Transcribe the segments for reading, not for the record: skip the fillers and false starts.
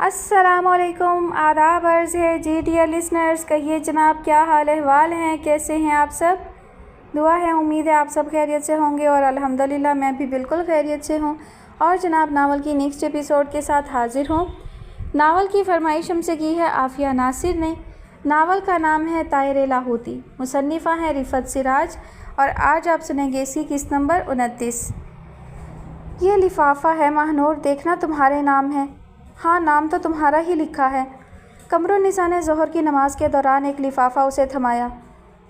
अस्सलाम वालेकुम, आदाब अर्ज़ है जी डियर लिसनर्स। कहिए जनाब, क्या हाल अहवाल हैं, कैसे हैं आप सब? दुआ है, उम्मीद है आप सब खैरियत से होंगे और अल्हम्दुलिल्लाह मैं भी बिल्कुल खैरियत से हूँ। और जनाब नावल की नेक्स्ट एपिसोड के साथ हाज़िर हूँ। नावल की फरमाइश हमसे की है आफ़िया नासिर ने। नावल का नाम है तायर लाहौती, मुसन्निफ़ा है रिफ़त सिराज और आज आप सुनेंगे इसकी किस्त नंबर 29। ये लिफाफा है महनूर, देखना तुम्हारे नाम है। हाँ, नाम तो तुम्हारा ही लिखा है। कमरुन्निसा ने ज़ोहर की नमाज़ के दौरान एक लिफाफा उसे थमाया।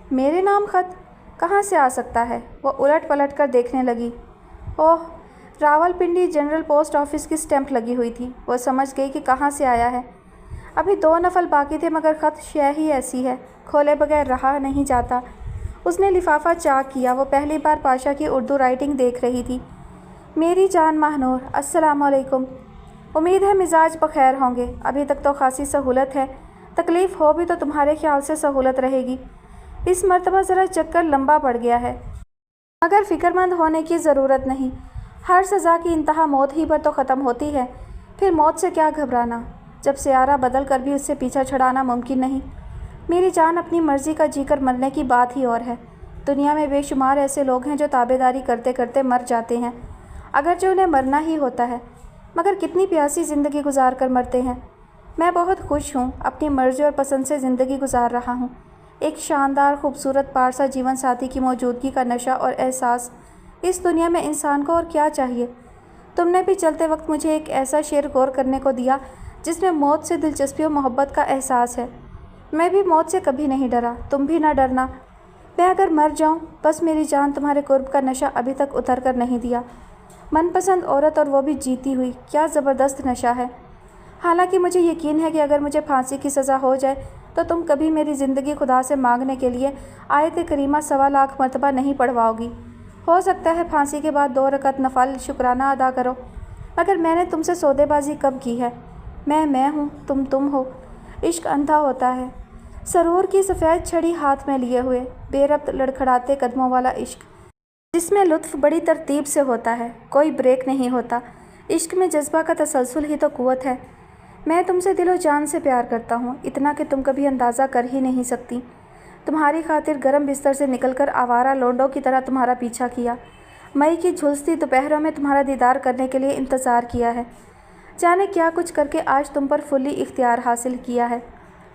मेरे नाम ख़त कहाँ से आ सकता है? वो उलट पलट कर देखने लगी। ओह, रावलपिंडी जनरल पोस्ट ऑफिस की स्टैंप लगी हुई थी। वो समझ गई कि कहाँ से आया है। अभी 2 नफल बाकी थे मगर ख़त शय ही ऐसी है, खोले बगैर रहा नहीं जाता। उसने लिफाफा चाक किया। वो पहली बार पाशा की उर्दू राइटिंग देख रही थी। मेरी जान महनूर, अस्सलाम वालेकुम। उम्मीद है मिजाज बखैर होंगे। अभी तक तो खासी सहूलत है। तकलीफ़ हो भी तो तुम्हारे ख्याल से सहूलत रहेगी। इस मर्तबा ज़रा चक्कर लंबा पड़ गया है, मगर फ़िक्रमंद होने की ज़रूरत नहीं। हर सज़ा की इंतहा मौत ही पर तो ख़त्म होती है। फिर मौत से क्या घबराना, जब सियारा बदल कर भी उससे पीछा छुड़ाना मुमकिन नहीं। मेरी जान, अपनी मर्ज़ी का जीकर मरने की बात ही और है। दुनिया में बेशुमार ऐसे लोग हैं जो ताबेदारी करते करते मर जाते हैं, अगरचे उन्हें मरना ही होता है, मगर कितनी प्यासी ज़िंदगी गुजार कर मरते हैं। मैं बहुत खुश हूँ, अपनी मर्ज़ी और पसंद से ज़िंदगी गुजार रहा हूँ। एक शानदार खूबसूरत पारसा जीवन साथी की मौजूदगी का नशा और एहसास, इस दुनिया में इंसान को और क्या चाहिए। तुमने भी चलते वक्त मुझे एक ऐसा शेर गौर करने को दिया जिसमें मौत से दिलचस्पी और मोहब्बत का एहसास है। मैं भी मौत से कभी नहीं डरा, तुम भी ना डरना। मैं अगर मर जाऊँ, बस मेरी जान, तुम्हारे कुर्ब का नशा अभी तक उतर कर नहीं दिया। मनपसंद औरत और वो भी जीती हुई, क्या ज़बरदस्त नशा है। हालांकि मुझे यकीन है कि अगर मुझे फांसी की सज़ा हो जाए तो तुम कभी मेरी ज़िंदगी खुदा से मांगने के लिए आयत करीमा 1.25 लाख मरतबा नहीं पढ़वाओगी। हो सकता है फांसी के बाद 2 रकत नफल शुक्राना अदा करो, मगर मैंने तुमसे सौदेबाजी कब की है? मैं हूँ, तुम हो। इश्क अंधा होता है, सरूर की सफ़ेद छड़ी हाथ में लिए हुए, बेरब्त लड़खड़ाते कदमों वाला इश्क, जिसमें लुत्फ़ बड़ी तरतीब से होता है, कोई ब्रेक नहीं होता। इश्क में जज्बा का तसलसल ही तो क़ुव्वत है। मैं तुमसे दिलो जान से प्यार करता हूँ, इतना कि तुम कभी अंदाज़ा कर ही नहीं सकती। तुम्हारी खातिर गर्म बिस्तर से निकलकर आवारा लोंडों की तरह तुम्हारा पीछा किया। मई की झुलसती दोपहरों में तुम्हारा दीदार करने के लिए इंतज़ार किया है। जाने क्या कुछ करके आज तुम पर फुल्ली इख्तियार हासिल किया है।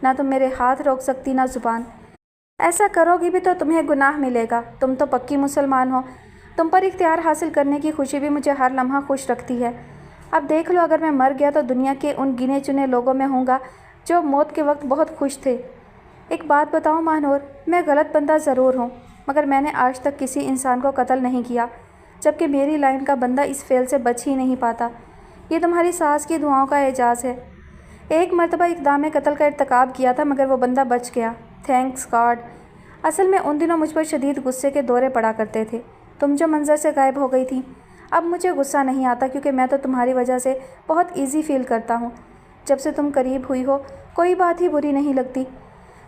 ना तुम मेरे हाथ रोक सकती, ना ज़ुबान। ऐसा करोगी भी तो तुम्हें गुनाह मिलेगा। तुम तो पक्की मुसलमान हो। तुम पर इख्तियार हासिल करने की खुशी भी मुझे हर लम्हा खुश रखती है। अब देख लो, अगर मैं मर गया तो दुनिया के उन गिने चुने लोगों में होऊंगा जो मौत के वक्त बहुत खुश थे। एक बात बताऊं मानूर, मैं गलत बंदा ज़रूर हूँ, मगर मैंने आज तक किसी इंसान को कत्ल नहीं किया, जबकि मेरी लाइन का बंदा इस फेल से बच ही नहीं पाता। ये तुम्हारी सास की दुआओं का एजाज़ है। एक मरतबा इक़दाम कत्ल का इर्तिकाब किया था, मगर वो बंदा बच गया, थैंक्स गॉड। असल में उन दिनों मुझ पर शदीद गुस्से के दौरे पड़ा करते थे। तुम जो मंज़र से गायब हो गई थी, अब मुझे गुस्सा नहीं आता, क्योंकि मैं तो तुम्हारी वजह से बहुत इजी फील करता हूँ। जब से तुम करीब हुई हो, कोई बात ही बुरी नहीं लगती।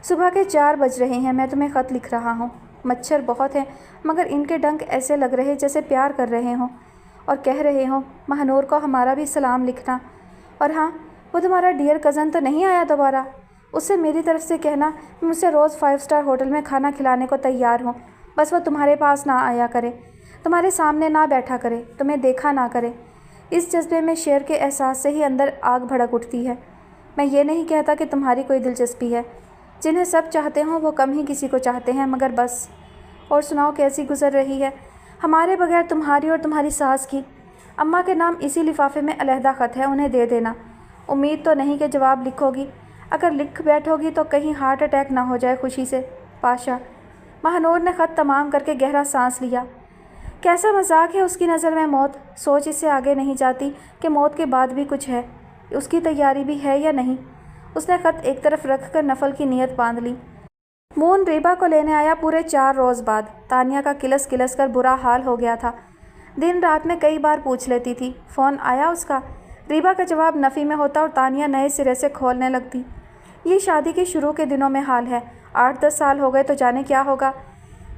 सुबह के 4 बज रहे हैं, मैं तुम्हें ख़त लिख रहा हूँ। मच्छर बहुत हैं, मगर इनके डंक ऐसे लग रहे जैसे प्यार कर रहे हों और कह रहे हों, महनूर को हमारा भी सलाम लिखना। और हाँ, वो तुम्हारा डियर कज़न तो नहीं आया दोबारा? उससे मेरी तरफ से कहना मुझसे रोज़ 5 स्टार होटल में खाना खिलाने को तैयार हूँ। बस वो तुम्हारे पास ना आया करे, तुम्हारे सामने ना बैठा करे, तुम्हें देखा ना करे। इस जज्बे में शेर के एहसास से ही अंदर आग भड़क उठती है। मैं ये नहीं कहता कि तुम्हारी कोई दिलचस्पी है। जिन्हें सब चाहते हों वो कम ही किसी को चाहते हैं, मगर बस। और सुनाओ, कैसी गुजर रही है हमारे बगैर तुम्हारी और तुम्हारी सास की? अम्मा के नाम इसी लिफाफे में अलहदा ख़त है, उन्हें दे देना। उम्मीद तो नहीं कि जवाब लिखोगी। अगर लिख बैठोगी तो कहीं हार्ट अटैक ना हो जाए खुशी से। पाशा। महनूर ने ख़त तमाम करके गहरा सांस लिया। कैसा मजाक है उसकी नज़र में मौत। सोच इससे आगे नहीं जाती कि मौत के बाद भी कुछ है, उसकी तैयारी भी है या नहीं। उसने ख़त एक तरफ रख कर नफल की नीयत बांध ली। मून रीबा को लेने आया पूरे 4 रोज़ बाद। तानिया का किलस किलस कर बुरा हाल हो गया था। दिन रात में कई बार पूछ लेती थी, फ़ोन आया उसका? रीबा का जवाब नफ़ी में होता और तानिया नए सिरे से खोलने लगती। ये शादी के शुरू के दिनों में हाल है। 8-10 साल हो गए तो जाने क्या होगा।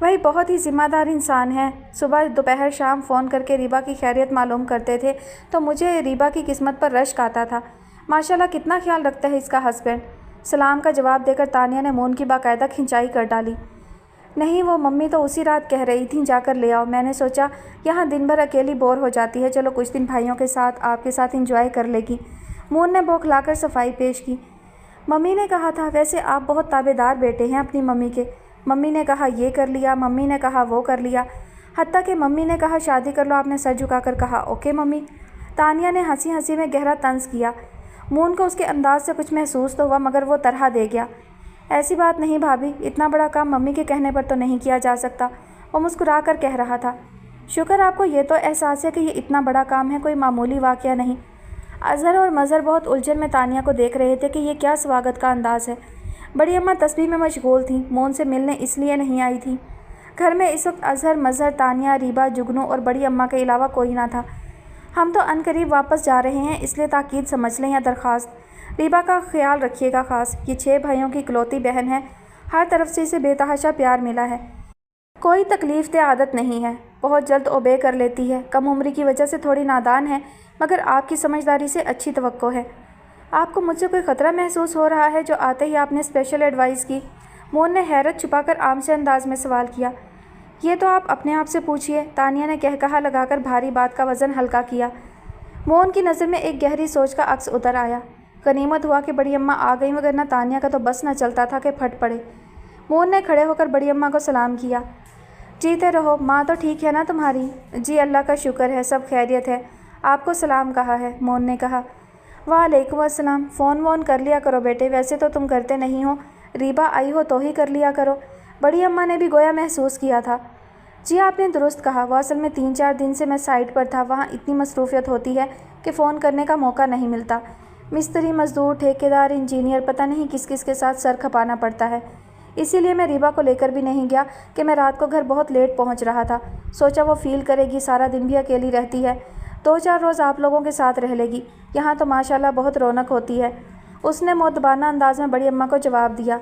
वही बहुत ही ज़िम्मेदार इंसान है। सुबह दोपहर शाम फ़ोन करके रीबा की खैरियत मालूम करते थे, तो मुझे रीबा की किस्मत पर रश्क आता था। माशाल्लाह कितना ख्याल रखता है इसका हस्बैंड। सलाम का जवाब देकर तानिया ने मोन की बाकायदा खिंचाई कर डाली। नहीं, वो मम्मी तो उसी रात कह रही थी जाकर ले आओ। मैंने सोचा यहाँ दिन भर अकेली बोर हो जाती है, चलो कुछ दिन भाइयों के साथ आपके साथ इंजॉय कर लेगी। मोन ने बौखलाकर सफाई पेश की। मम्मी ने कहा था, वैसे आप बहुत ताबेदार बेटे हैं अपनी मम्मी के। मम्मी ने कहा ये कर लिया, मम्मी ने कहा वो कर लिया, हत्ता कि मम्मी ने कहा शादी कर लो, आपने सर झुकाकर कहा ओके मम्मी। तानिया ने हंसी हंसी में गहरा तंज किया। मोन को उसके अंदाज से कुछ महसूस तो हुआ, मगर वो तरह दे गया। ऐसी बात नहीं भाभी, इतना बड़ा काम मम्मी के कहने पर तो नहीं किया जा सकता, वो मुस्कुरा कर कह रहा था। शुक्र आपको ये तो एहसास है कि ये इतना बड़ा काम है, कोई मामूली वाक़या नहीं। अजहर और मज़हर बहुत उलझन में तानिया को देख रहे थे कि ये क्या स्वागत का अंदाज़ है। बड़ी अम्मा तस्बीह में मशगूल थीं, मोन से मिलने इसलिए नहीं आई थी। घर में इस वक्त अजहर, मज़हर, तानिया, रीबा, जुगनू और बड़ी अम्मा के अलावा कोई ना था। हम तो अनकरीब वापस जा रहे हैं, इसलिए ताकीद समझ लें या दरख्वास्त। रीबा का ख्याल रखिएगा ख़ास, ये 6 भाइयों की इकलौती बहन है, हर तरफ से इसे बेतहाशा प्यार मिला है। कोई तकलीफ़ दे आदत नहीं है, बहुत जल्द ओबे कर लेती है, कम उम्र की वजह से थोड़ी नादान है, मगर आपकी समझदारी से अच्छी तवक्को है। आपको मुझसे कोई ख़तरा महसूस हो रहा है जो आते ही आपने स्पेशल एडवाइस की? मोन ने हैरत छुपाकर आम से अंदाज में सवाल किया। ये तो आप अपने आप से पूछिए, तानिया ने कहकहा लगाकर भारी बात का वज़न हल्का किया। मोन की नज़र में एक गहरी सोच का अक्स उतर आया। गनीमत हुआ कि बड़ी अम्मा आ गई, मगर न तानिया का तो बस न चलता था कि फट पड़े। मोन ने खड़े होकर बड़ी अम्मा को सलाम किया। जीते रहो, माँ तो ठीक है ना तुम्हारी? जी अल्लाह का शुक्र है, सब खैरियत है। आपको सलाम कहा है, मोन ने कहा। वालेकुम अस्सलाम। फ़ोन वोन कर लिया करो बेटे, वैसे तो तुम करते नहीं हो, रीबा आई हो तो ही कर लिया करो। बड़ी अम्मा ने भी गोया महसूस किया था। जी आपने दुरुस्त कहा, वो असल में 3-4 दिन से मैं साइट पर था, वहाँ इतनी मसरूफियत होती है कि फ़ोन करने का मौका नहीं मिलता। मिस्त्री, मज़दूर, ठेकेदार, इंजीनियर, पता नहीं किस किस के साथ सर खपाना पड़ता है। इसीलिए मैं रीबा को लेकर भी नहीं गया कि मैं रात को घर बहुत लेट पहुंच रहा था। सोचा वो फ़ील करेगी, सारा दिन भी अकेली रहती है, 2-4 रोज़ आप लोगों के साथ रह लेगी। यहाँ तो माशाल्लाह बहुत रौनक होती है। उसने मुअद्दबाना अंदाज में बड़ी अम्मा को जवाब दिया।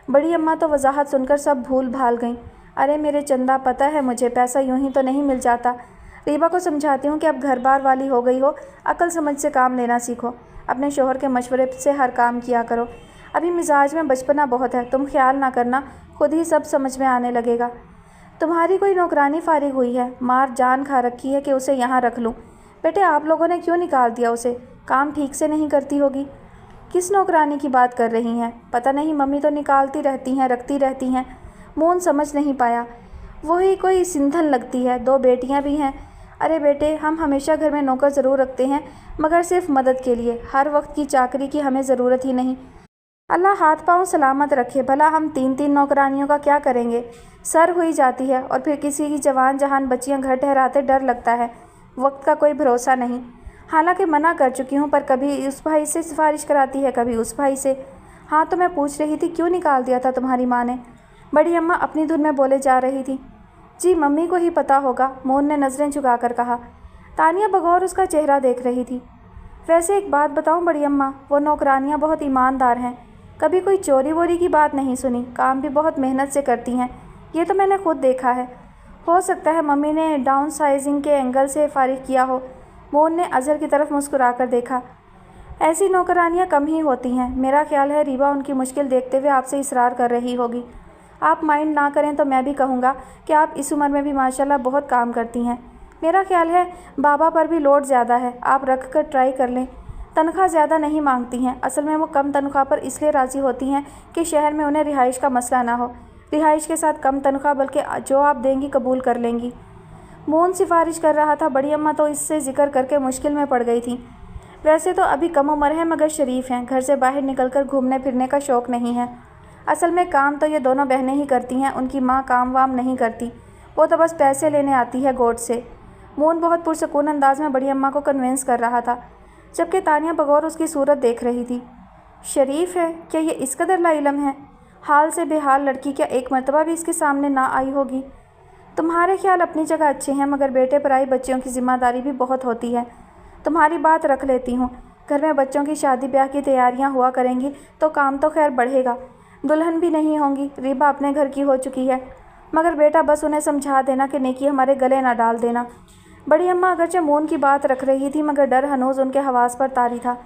बड़ी अम्मा तो वजाहत सुनकर सब भूल भाल गईं। अरे मेरे चंदा, पता है मुझे, पैसा यूं ही तो नहीं मिल जाता। रीबा को समझाती हूँ कि अब घर बार वाली हो गई हो, अक्ल समझ से काम लेना सीखो, अपने शोहर के मशवरे से हर काम किया करो। अभी मिजाज में बचपना बहुत है, तुम ख्याल ना करना, खुद ही सब समझ में आने लगेगा। तुम्हारी कोई नौकरानी फारिग हुई है, मार जान खा रखी है कि उसे यहाँ रख लूँ। बेटे आप लोगों ने क्यों निकाल दिया उसे? काम ठीक से नहीं करती होगी। किस नौकरानी की बात कर रही हैं? पता नहीं, मम्मी तो निकालती रहती हैं, रखती रहती हैं। मोन समझ नहीं पाया। वही कोई सिंधन लगती है, 2 बेटियां भी हैं। अरे बेटे, हम हमेशा घर में नौकर ज़रूर रखते हैं, मगर सिर्फ मदद के लिए, हर वक्त की चाकरी की हमें ज़रूरत ही नहीं। अल्लाह हाथ पाँव सलामत रखे। भला हम 3-3 नौकरानियों का क्या करेंगे? सर हुई जाती है, और फिर किसी की जवान जहान बच्चियाँ घर ठहराते डर लगता है, वक्त का कोई भरोसा नहीं। हालांकि मना कर चुकी हूँ, पर कभी उस भाई से सिफारिश कराती है, कभी उस भाई से। हाँ तो मैं पूछ रही थी, क्यों निकाल दिया था तुम्हारी माँ ने? बड़ी अम्मा अपनी धुन में बोले जा रही थी। जी मम्मी को ही पता होगा, मोन ने नज़रें झुकाकर कहा। तानिया बगौर उसका चेहरा देख रही थी। वैसे एक बात बताऊं बड़ी अम्मा, वो नौकरानियाँ बहुत ईमानदार हैं, कभी कोई चोरी वोरी की बात नहीं सुनी, काम भी बहुत मेहनत से करती हैं, ये तो मैंने खुद देखा है। हो सकता है मम्मी ने डाउन साइजिंग के एंगल से फारिग किया हो। मोन ने अजहर की तरफ मुस्कुराकर देखा। ऐसी नौकरानियाँ कम ही होती हैं, मेरा ख्याल है रीबा उनकी मुश्किल देखते हुए आपसे इसरार कर रही होगी। आप माइंड ना करें तो मैं भी कहूँगा कि आप इस उम्र में भी माशाल्लाह बहुत काम करती हैं। मेरा ख्याल है बाबा पर भी लोड ज़्यादा है, आप रख कर ट्राई कर लें। तनख्वाह ज़्यादा नहीं मांगती हैं, असल में वो कम तनख्वाह पर इसलिए राज़ी होती हैं कि शहर में उन्हें रिहाइश का मसला ना हो। रिहाइश के साथ कम तनख्वाह, बल्कि जो आप देंगी कबूल कर लेंगी। मोन सिफारिश कर रहा था, बड़ी अम्मा तो इससे जिक्र करके मुश्किल में पड़ गई थी। वैसे तो अभी कम उम्र है, मगर शरीफ हैं, घर से बाहर निकलकर घूमने फिरने का शौक़ नहीं है। असल में काम तो ये दोनों बहनें ही करती हैं, उनकी माँ काम वाम नहीं करती, वो तो बस पैसे लेने आती है गोट से। मोन बहुत पुरसकून अंदाज में बड़ी अम्मा को कन्विंस कर रहा था, जबकि तानिया बगौर उसकी सूरत देख रही थी। शरीफ है, क्या ये इस कदर लाइलम है? हाल से बेहाल लड़की क्या एक मर्तबा भी इसके सामने ना आई होगी? तुम्हारे ख्याल अपनी जगह अच्छे हैं, मगर बेटे पर आई बच्चियों की ज़िम्मेदारी भी बहुत होती है। तुम्हारी बात रख लेती हूँ, घर में बच्चों की शादी ब्याह की तैयारियाँ हुआ करेंगी तो काम तो खैर बढ़ेगा। दुल्हन भी नहीं होंगी, रीबा अपने घर की हो चुकी है, मगर बेटा बस उन्हें समझा देना कि नेकी हमारे गले ना डाल देना। बड़ी अम्मा अगरचे मोन की बात रख रही थी, मगर डर हनूज़ उनके हवास पर तारी था।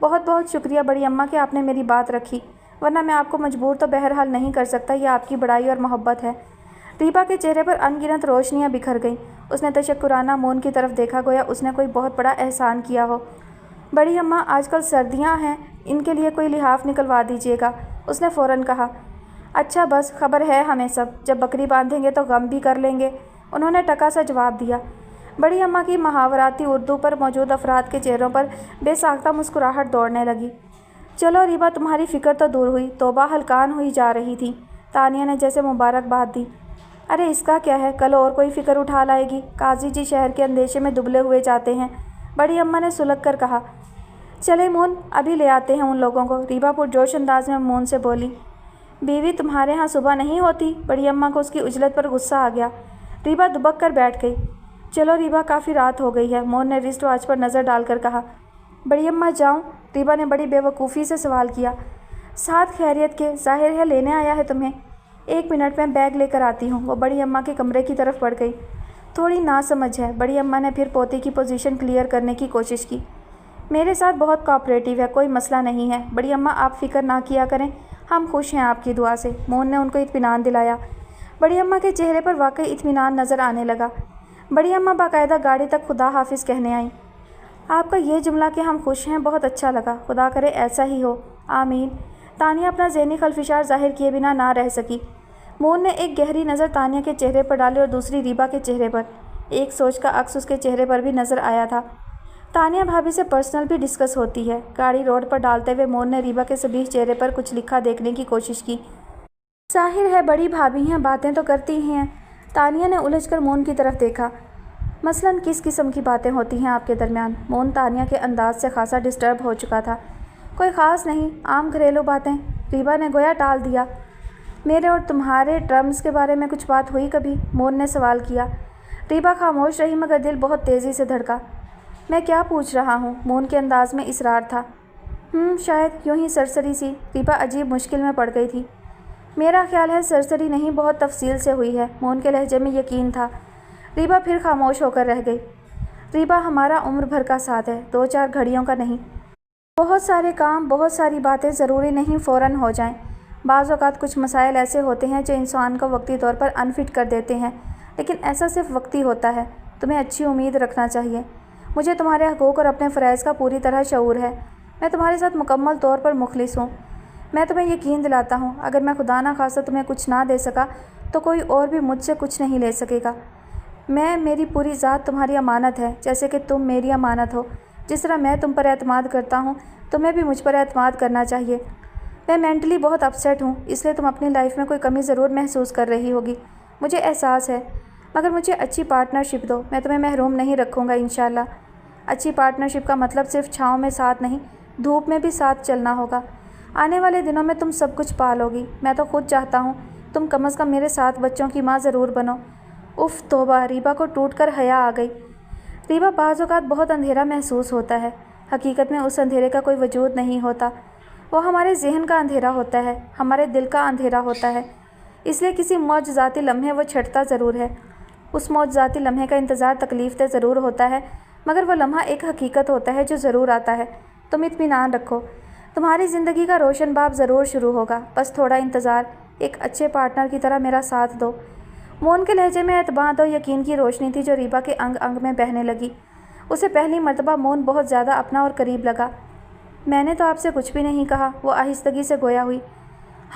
بہت بہت شکریہ بڑی اماں کہ آپ نے میری بات رکھی، ورنہ میں آپ کو مجبور تو بہرحال نہیں کر سکتا، یہ آپ کی بڑائی اور محبت ہے۔ ریبا کے چہرے پر ان گنت روشنیاں بکھر گئیں۔ اس نے تشکرانہ مون کی طرف دیکھا، گویا اس نے کوئی بہت بڑا احسان کیا ہو۔ بڑی اماں، آج کل سردیاں ہیں، ان کے لیے کوئی لحاف نکلوا دیجیے گا، اس نے فوراً کہا۔ اچھا بس، خبر ہے ہمیں سب، جب بکری باندھیں گے تو غم بھی کر لیں گے، انہوں نے ٹکا سا جواب دیا۔ بڑی اماں کی محاوراتی اردو پر موجود افراد کے چہروں پر بے ساختہ مسکراہٹ دوڑنے لگی۔ چلو ریبا، تمہاری فکر تو دور ہوئی، توبہ ہلکان ہوئی جا رہی تھی، تانیہ نے جیسے مبارکباد دی۔ ارے اس کا کیا ہے، کل اور کوئی فکر اٹھا لائے گی، قاضی جی شہر کے اندیشے میں دبلے ہوئے جاتے ہیں، بڑی اماں نے سلگ کر کہا۔ چلے مون، ابھی لے آتے ہیں ان لوگوں کو، ریبا پرجوش انداز میں مون سے بولی۔ بیوی، تمہارے ہاں صبح نہیں ہوتی؟ بڑی اماں کو اس کی عجلت پر غصہ آ گیا۔ ریبا دبک کر بیٹھ گئی۔ چلو ریبا، کافی رات ہو گئی ہے، مون نے رسٹ واچ پر نظر ڈال کر کہا۔ بڑی اماں جاؤں؟ ریبا نے بڑی بے وقوفی سے سوال کیا۔ ساتھ خیریت کے، ظاہر ہے لینے آیا ہے تمہیں۔ 1 منٹ میں بیگ لے کر آتی ہوں، وہ بڑی اماں کے کمرے کی طرف بڑھ گئی۔ تھوڑی ناسمجھ ہے، بڑی اماں نے پھر پوتی کی پوزیشن کلیئر کرنے کی کوشش کی۔ میرے ساتھ بہت کوآپریٹو ہے، کوئی مسئلہ نہیں ہے، بڑی اماں آپ فکر نہ کیا کریں، ہم خوش ہیں آپ کی دعا سے، مون نے ان کو اطمینان دلایا۔ بڑی اماں کے چہرے پر واقعی اطمینان نظر آنے لگا۔ بڑی اماں باقاعدہ گاڑی تک خدا حافظ کہنے آئیں۔ آپ کا یہ جملہ کہ ہم خوش ہیں بہت اچھا لگا، خدا کرے ایسا ہی ہو، آمین۔ تانیہ اپنا ذہنی خلفشار ظاہر کیے بنا نہ رہ سکی۔ مون نے ایک گہری نظر تانیہ کے چہرے پر ڈالی اور دوسری ریبا کے چہرے پر، ایک سوچ کا عکس اس کے چہرے پر بھی نظر آیا تھا۔ تانیہ بھابھی سے پرسنل بھی ڈسکس ہوتی ہے۔ گاڑی روڈ پر ڈالتے ہوئے مون نے ریبا کے صبیح چہرے پر کچھ لکھا دیکھنے کی کوشش کی۔ ظاہر ہے بڑی بھابھی ہیں، باتیں تو کرتی ہی ہیں۔ تانیہ نے الجھ کر مون کی طرف دیکھا۔ مثلاً کس قسم کی باتیں ہوتی ہیں آپ کے درمیان؟ مون تانیہ کے انداز سے خاصا ڈسٹرب ہو چکا تھا۔ کوئی خاص نہیں، عام گھریلو باتیں، ریبا نے گویا ٹال دیا۔ میرے اور تمہارے ٹرمز کے بارے میں کچھ بات ہوئی کبھی؟ مون نے سوال کیا۔ ریبا خاموش رہی مگر دل بہت تیزی سے دھڑکا۔ میں کیا پوچھ رہا ہوں؟ مون کے انداز میں اصرار تھا۔ شاید یوں ہی سرسری سی، ریبا عجیب مشکل میں پڑ گئی تھی۔ میرا خیال ہے سرسری نہیں، بہت تفصیل سے ہوئی ہے، مون کے لہجے میں یقین تھا۔ ریبا پھر خاموش ہو کر رہ گئی۔ ریبا، ہمارا عمر بھر کا ساتھ ہے، 2-4 گھڑیوں کا نہیں۔ بہت سارے کام، بہت ساری باتیں ضروری نہیں فوراً ہو جائیں۔ بعض اوقات کچھ مسائل ایسے ہوتے ہیں جو انسان کو وقتی طور پر انفٹ کر دیتے ہیں، لیکن ایسا صرف وقتی ہوتا ہے۔ تمہیں اچھی امید رکھنا چاہیے۔ مجھے تمہارے حقوق اور اپنے فرائض کا پوری طرح شعور ہے۔ میں تمہارے ساتھ مکمل طور پر مخلص ہوں۔ میں تمہیں یقین دلاتا ہوں، اگر میں خدا نہ خواستہ تمہیں کچھ نہ دے سکا تو کوئی اور بھی مجھ سے کچھ نہیں لے سکے گا۔ میری پوری ذات تمہاری امانت ہے، جیسے کہ تم میری امانت ہو۔ جس طرح میں تم پر اعتماد کرتا ہوں، تمہیں بھی مجھ پر اعتماد کرنا چاہیے۔ میں مینٹلی بہت اپسیٹ ہوں، اس لیے تم اپنی لائف میں کوئی کمی ضرور محسوس کر رہی ہوگی، مجھے احساس ہے، مگر مجھے اچھی پارٹنرشپ دو، میں تمہیں محروم نہیں رکھوں گا انشاءاللہ۔ اچھی پارٹنرشپ کا مطلب صرف چھاؤں میں ساتھ نہیں، دھوپ میں بھی ساتھ چلنا ہوگا۔ آنے والے دنوں میں تم سب کچھ پالو گی، میں تو خود چاہتا ہوں تم کم از کم میرے 7 بچوں کی ماں ضرور بنو۔ اف توبہ، ریبا کو ٹوٹ کر حیا آ گئی۔ ریبا، بعض اوقات بہت اندھیرا محسوس ہوتا ہے، حقیقت میں اس اندھیرے کا کوئی وجود نہیں ہوتا، وہ ہمارے ذہن کا اندھیرا ہوتا ہے، ہمارے دل کا اندھیرا ہوتا ہے، اس لیے کسی معجزاتی لمحے وہ چھٹتا ضرور ہے۔ اس معجزاتی لمحے کا انتظار تکلیف دہ ضرور ہوتا ہے، مگر وہ لمحہ ایک حقیقت ہوتا ہے جو ضرور آتا ہے۔ تم اطمینان رکھو، تمہاری زندگی کا روشن باب ضرور شروع ہوگا، بس تھوڑا انتظار، ایک اچھے پارٹنر کی طرح میرا ساتھ دو۔ مون کے لہجے میں اعتماد و یقین کی روشنی تھی جو ریبا کے انگ انگ میں بہنے لگی۔ اسے پہلی مرتبہ مون بہت زیادہ اپنا اور قریب لگا۔ میں نے تو آپ سے کچھ بھی نہیں کہا، وہ آہستگی سے گویا ہوئی۔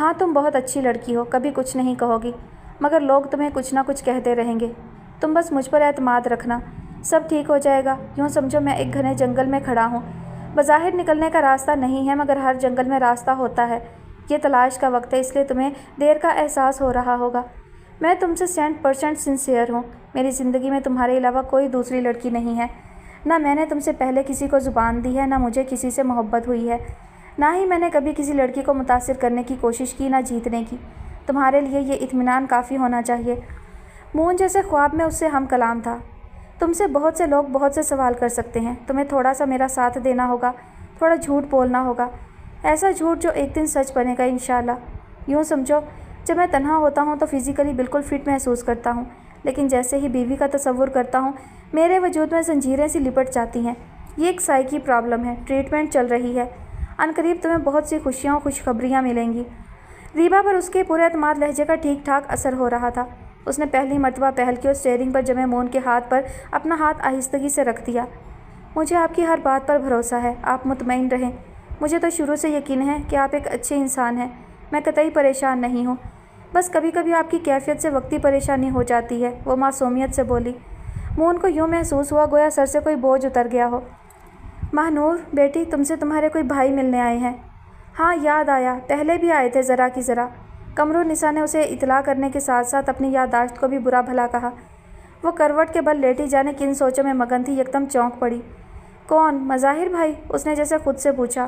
ہاں، تم بہت اچھی لڑکی ہو، کبھی کچھ نہیں کہو گی، مگر لوگ تمہیں کچھ نہ کچھ کہتے رہیں گے۔ تم بس مجھ پر اعتماد رکھنا، سب ٹھیک ہو جائے گا۔ یوں سمجھو میں ایک گھنے جنگل میں کھڑا ہوں، بظاہر نکلنے کا راستہ نہیں ہے، مگر ہر جنگل میں راستہ ہوتا ہے۔ یہ تلاش کا وقت ہے، اس لیے تمہیں دیر کا احساس ہو رہا ہوگا۔ میں تم سے 100% سنسیئر ہوں، میری زندگی میں تمہارے علاوہ کوئی دوسری لڑکی نہیں ہے، نہ میں نے تم سے پہلے کسی کو زبان دی ہے، نہ مجھے کسی سے محبت ہوئی ہے، نہ ہی میں نے کبھی کسی لڑکی کو متاثر کرنے کی کوشش کی، نہ جیتنے کی۔ تمہارے لیے یہ اطمینان کافی ہونا چاہیے۔ مون جیسے خواب میں اس سے ہم کلام تھا۔ تم سے بہت سے لوگ بہت سے سوال کر سکتے ہیں، تمہیں تھوڑا سا میرا ساتھ دینا ہوگا، تھوڑا جھوٹ بولنا ہوگا، ایسا جھوٹ جو ایک دن سچ بنے گا انشاءاللہ۔ یوں سمجھو، جب میں تنہا ہوتا ہوں تو فزیکلی بالکل فٹ محسوس کرتا ہوں، لیکن جیسے ہی بیوی کا تصور کرتا ہوں، میرے وجود میں زنجیریں سی لپٹ جاتی ہیں۔ یہ ایک سائیکی پرابلم ہے، ٹریٹمنٹ چل رہی ہے، عنقریب تمہیں بہت سی خوشیاں اور خوشخبریاں ملیں گی۔ ریبا پر اس کے پورے اعتماد لہجے کا ٹھیک ٹھاک اثر ہو رہا تھا۔ اس نے پہلی مرتبہ پہل کی اور اسٹیئرنگ پر جمے مون کے ہاتھ پر اپنا ہاتھ آہستگی سے رکھ دیا۔ مجھے آپ کی ہر بات پر بھروسہ ہے، آپ مطمئن رہیں۔ مجھے تو شروع سے یقین ہے کہ آپ ایک اچھے انسان ہیں، میں قطعی پریشان نہیں ہوں، بس کبھی کبھی آپ کی کیفیت سے وقتی پریشانی ہو جاتی ہے، وہ معصومیت سے بولی۔ مون کو یوں محسوس ہوا گویا سر سے کوئی بوجھ اتر گیا ہو۔ ماہنور بیٹی، تم سے تمہارے کوئی بھائی ملنے آئے ہیں۔ ہاں یاد آیا، پہلے بھی آئے تھے ذرا کی ذرا۔ قمرالنساء نے اسے اطلاع کرنے کے ساتھ ساتھ اپنی یادداشت کو بھی برا بھلا کہا۔ وہ کروٹ کے بل لیٹی جانے کن سوچوں میں مگن تھی، یکدم چونک پڑی۔ کون؟ مظاہر بھائی؟ اس نے جیسے خود سے پوچھا۔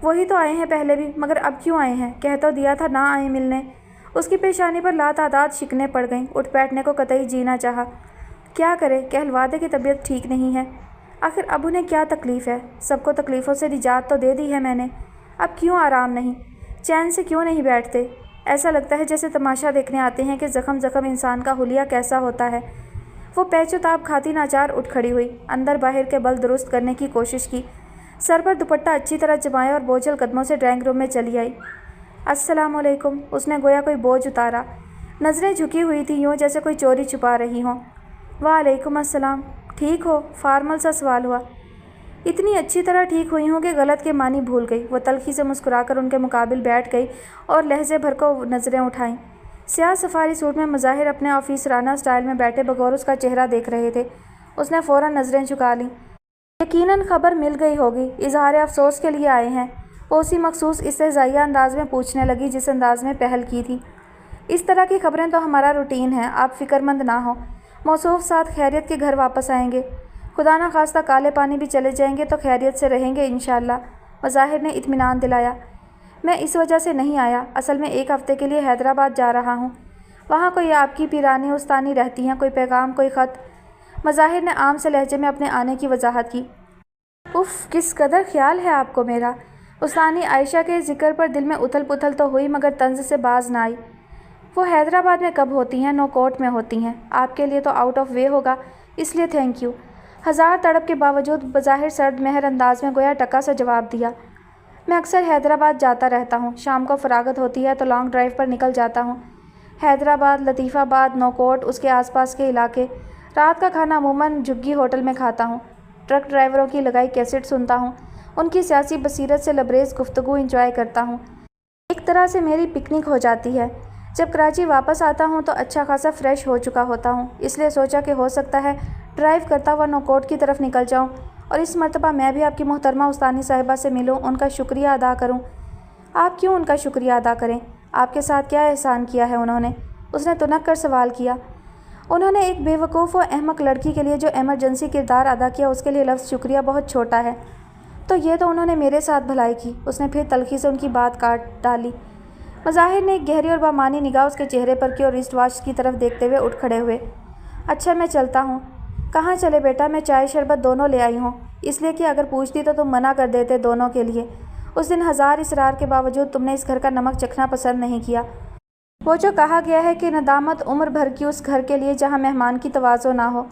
وہی تو آئے ہیں پہلے بھی، مگر اب کیوں آئے ہیں؟ کہہ تو دیا تھا نہ آئیں ملنے۔ اس کی پیشانی پر لاتعداد شکنیں پڑ گئیں، اٹھ بیٹھنے کو قطعی جی نہ چاہا۔ کیا کرے، کہلوا دے کہ طبیعت ٹھیک نہیں ہے۔ آخر اب انہیں کیا تکلیف ہے؟ سب کو تکلیفوں سے نجات تو دے دی ہے میں نے، اب کیوں آرام نہیں؟ چین سے کیوں نہیں بیٹھتے؟ ایسا لگتا ہے جیسے تماشا دیکھنے آتے ہیں کہ زخم انسان کا حلیہ کیسا ہوتا ہے۔ وہ پیچ و تاب کھاتی ناچار اٹھ کھڑی ہوئی، اندر باہر کے بل درست کرنے کی کوشش کی، سر پر دوپٹہ اچھی طرح جمایا اور بوجھل قدموں سے ڈرائنگ روم میں چلی آئی۔ السلام علیکم، اس نے گویا کوئی بوجھ اتارا، نظریں جھکی ہوئی تھیں یوں جیسے کوئی چوری چھپا رہی ہوں۔ وعلیکم السلام، ٹھیک ہو؟ فارمل سا سوال ہوا۔ اتنی اچھی طرح ٹھیک ہوئی ہوں کہ غلط کے معنی بھول گئی۔ وہ تلخی سے مسکرا کر ان کے مقابل بیٹھ گئی اور لہجے بھر کو نظریں اٹھائیں۔ سیاہ سفاری سوٹ میں مظاہر اپنے آفیسرانہ سٹائل میں بیٹھے بغور اس کا چہرہ دیکھ رہے تھے۔ اس نے فوراً نظریں جھکا لیں۔ یقیناً خبر مل گئی ہوگی، اظہار افسوس کے لیے آئے ہیں؟ وہ اسی مخصوص استہزائیہ انداز میں پوچھنے لگی جس انداز میں پہل کی تھی۔ اس طرح کی خبریں تو ہمارا روٹین ہے، آپ فکر مند نہ ہوں۔ موصوف ساتھ خیریت کے گھر واپس آئیں گے، خدا نہ خواستہ کالے پانی بھی چلے جائیں گے تو خیریت سے رہیں گے انشاءاللہ، مظاہر نے اطمینان دلایا۔ میں اس وجہ سے نہیں آیا، اصل میں ایک ہفتے کے لیے حیدرآباد جا رہا ہوں، وہاں کوئی آپ کی پیرانی استانی رہتی ہیں، کوئی پیغام، کوئی خط؟ مظاہر نے عام سے لہجے میں اپنے آنے کی وضاحت کی۔ اف، کس قدر خیال ہے آپ کو میرا۔ استانی عائشہ کے ذکر پر دل میں اتھل پتھل تو ہوئی مگر طنز سے باز نہ آئی۔ وہ حیدرآباد میں کب ہوتی ہیں؟ نو کوٹ میں ہوتی ہیں، آپ کے لیے تو آؤٹ آف وے ہوگا، اس لیے تھینک یو۔ ہزار تڑپ کے باوجود بظاہر سرد مہر انداز میں گویا ٹکا سا جواب دیا۔ میں اکثر حیدرآباد جاتا رہتا ہوں، شام کو فراغت ہوتی ہے تو لانگ ڈرائیو پر نکل جاتا ہوں۔ حیدرآباد، لطیف آباد، نو کوٹ، اس کے آس پاس کے علاقے۔ رات کا کھانا عموماً جھگی ہوٹل میں کھاتا ہوں، ٹرک ڈرائیوروں کی لگائی کیسٹ سنتا ہوں، ان کی سیاسی بصیرت سے لبریز گفتگو انجوائے کرتا ہوں۔ ایک طرح سے میری پکنک ہو جاتی ہے۔ جب کراچی واپس آتا ہوں تو اچھا خاصا فریش ہو چکا ہوتا ہوں، اس لیے سوچا کہ ہو سکتا ہے ڈرائیو کرتا ہوا نو کوٹ کی طرف نکل جاؤں اور اس مرتبہ میں بھی آپ کی محترمہ استانی صاحبہ سے ملوں، ان کا شکریہ ادا کروں۔ آپ کیوں ان کا شکریہ ادا کریں؟ آپ کے ساتھ کیا احسان کیا ہے انہوں نے؟ اس نے تنک کر سوال کیا۔ انہوں نے ایک بے وقوف و احمق لڑکی کے لیے جو ایمرجنسی کردار ادا کیا، اس کے لیے لفظ شکریہ بہت چھوٹا ہے۔ تو یہ تو انہوں نے میرے ساتھ بھلائی کی۔ اس نے پھر تلخی سے ان کی بات کاٹ ڈالی۔ مظاہر نے ایک گہری اور بامانی نگاہ اس کے چہرے پر کی اور رسٹ واچ کی طرف دیکھتے ہوئے اٹھ کھڑے ہوئے۔ اچھا میں چلتا ہوں۔ کہاں چلے بیٹا؟ میں چائے شربت دونوں لے آئی ہوں، اس لیے کہ اگر پوچھتی تو تم منع کر دیتے دونوں کے لیے۔ اس دن ہزار اصرار کے باوجود تم نے اس گھر کا نمک چکھنا پسند نہیں کیا۔ وہ جو کہا گیا ہے کہ ندامت عمر بھر کی اس گھر کے لیے جہاں مہمان کی تواضع نہ ہو۔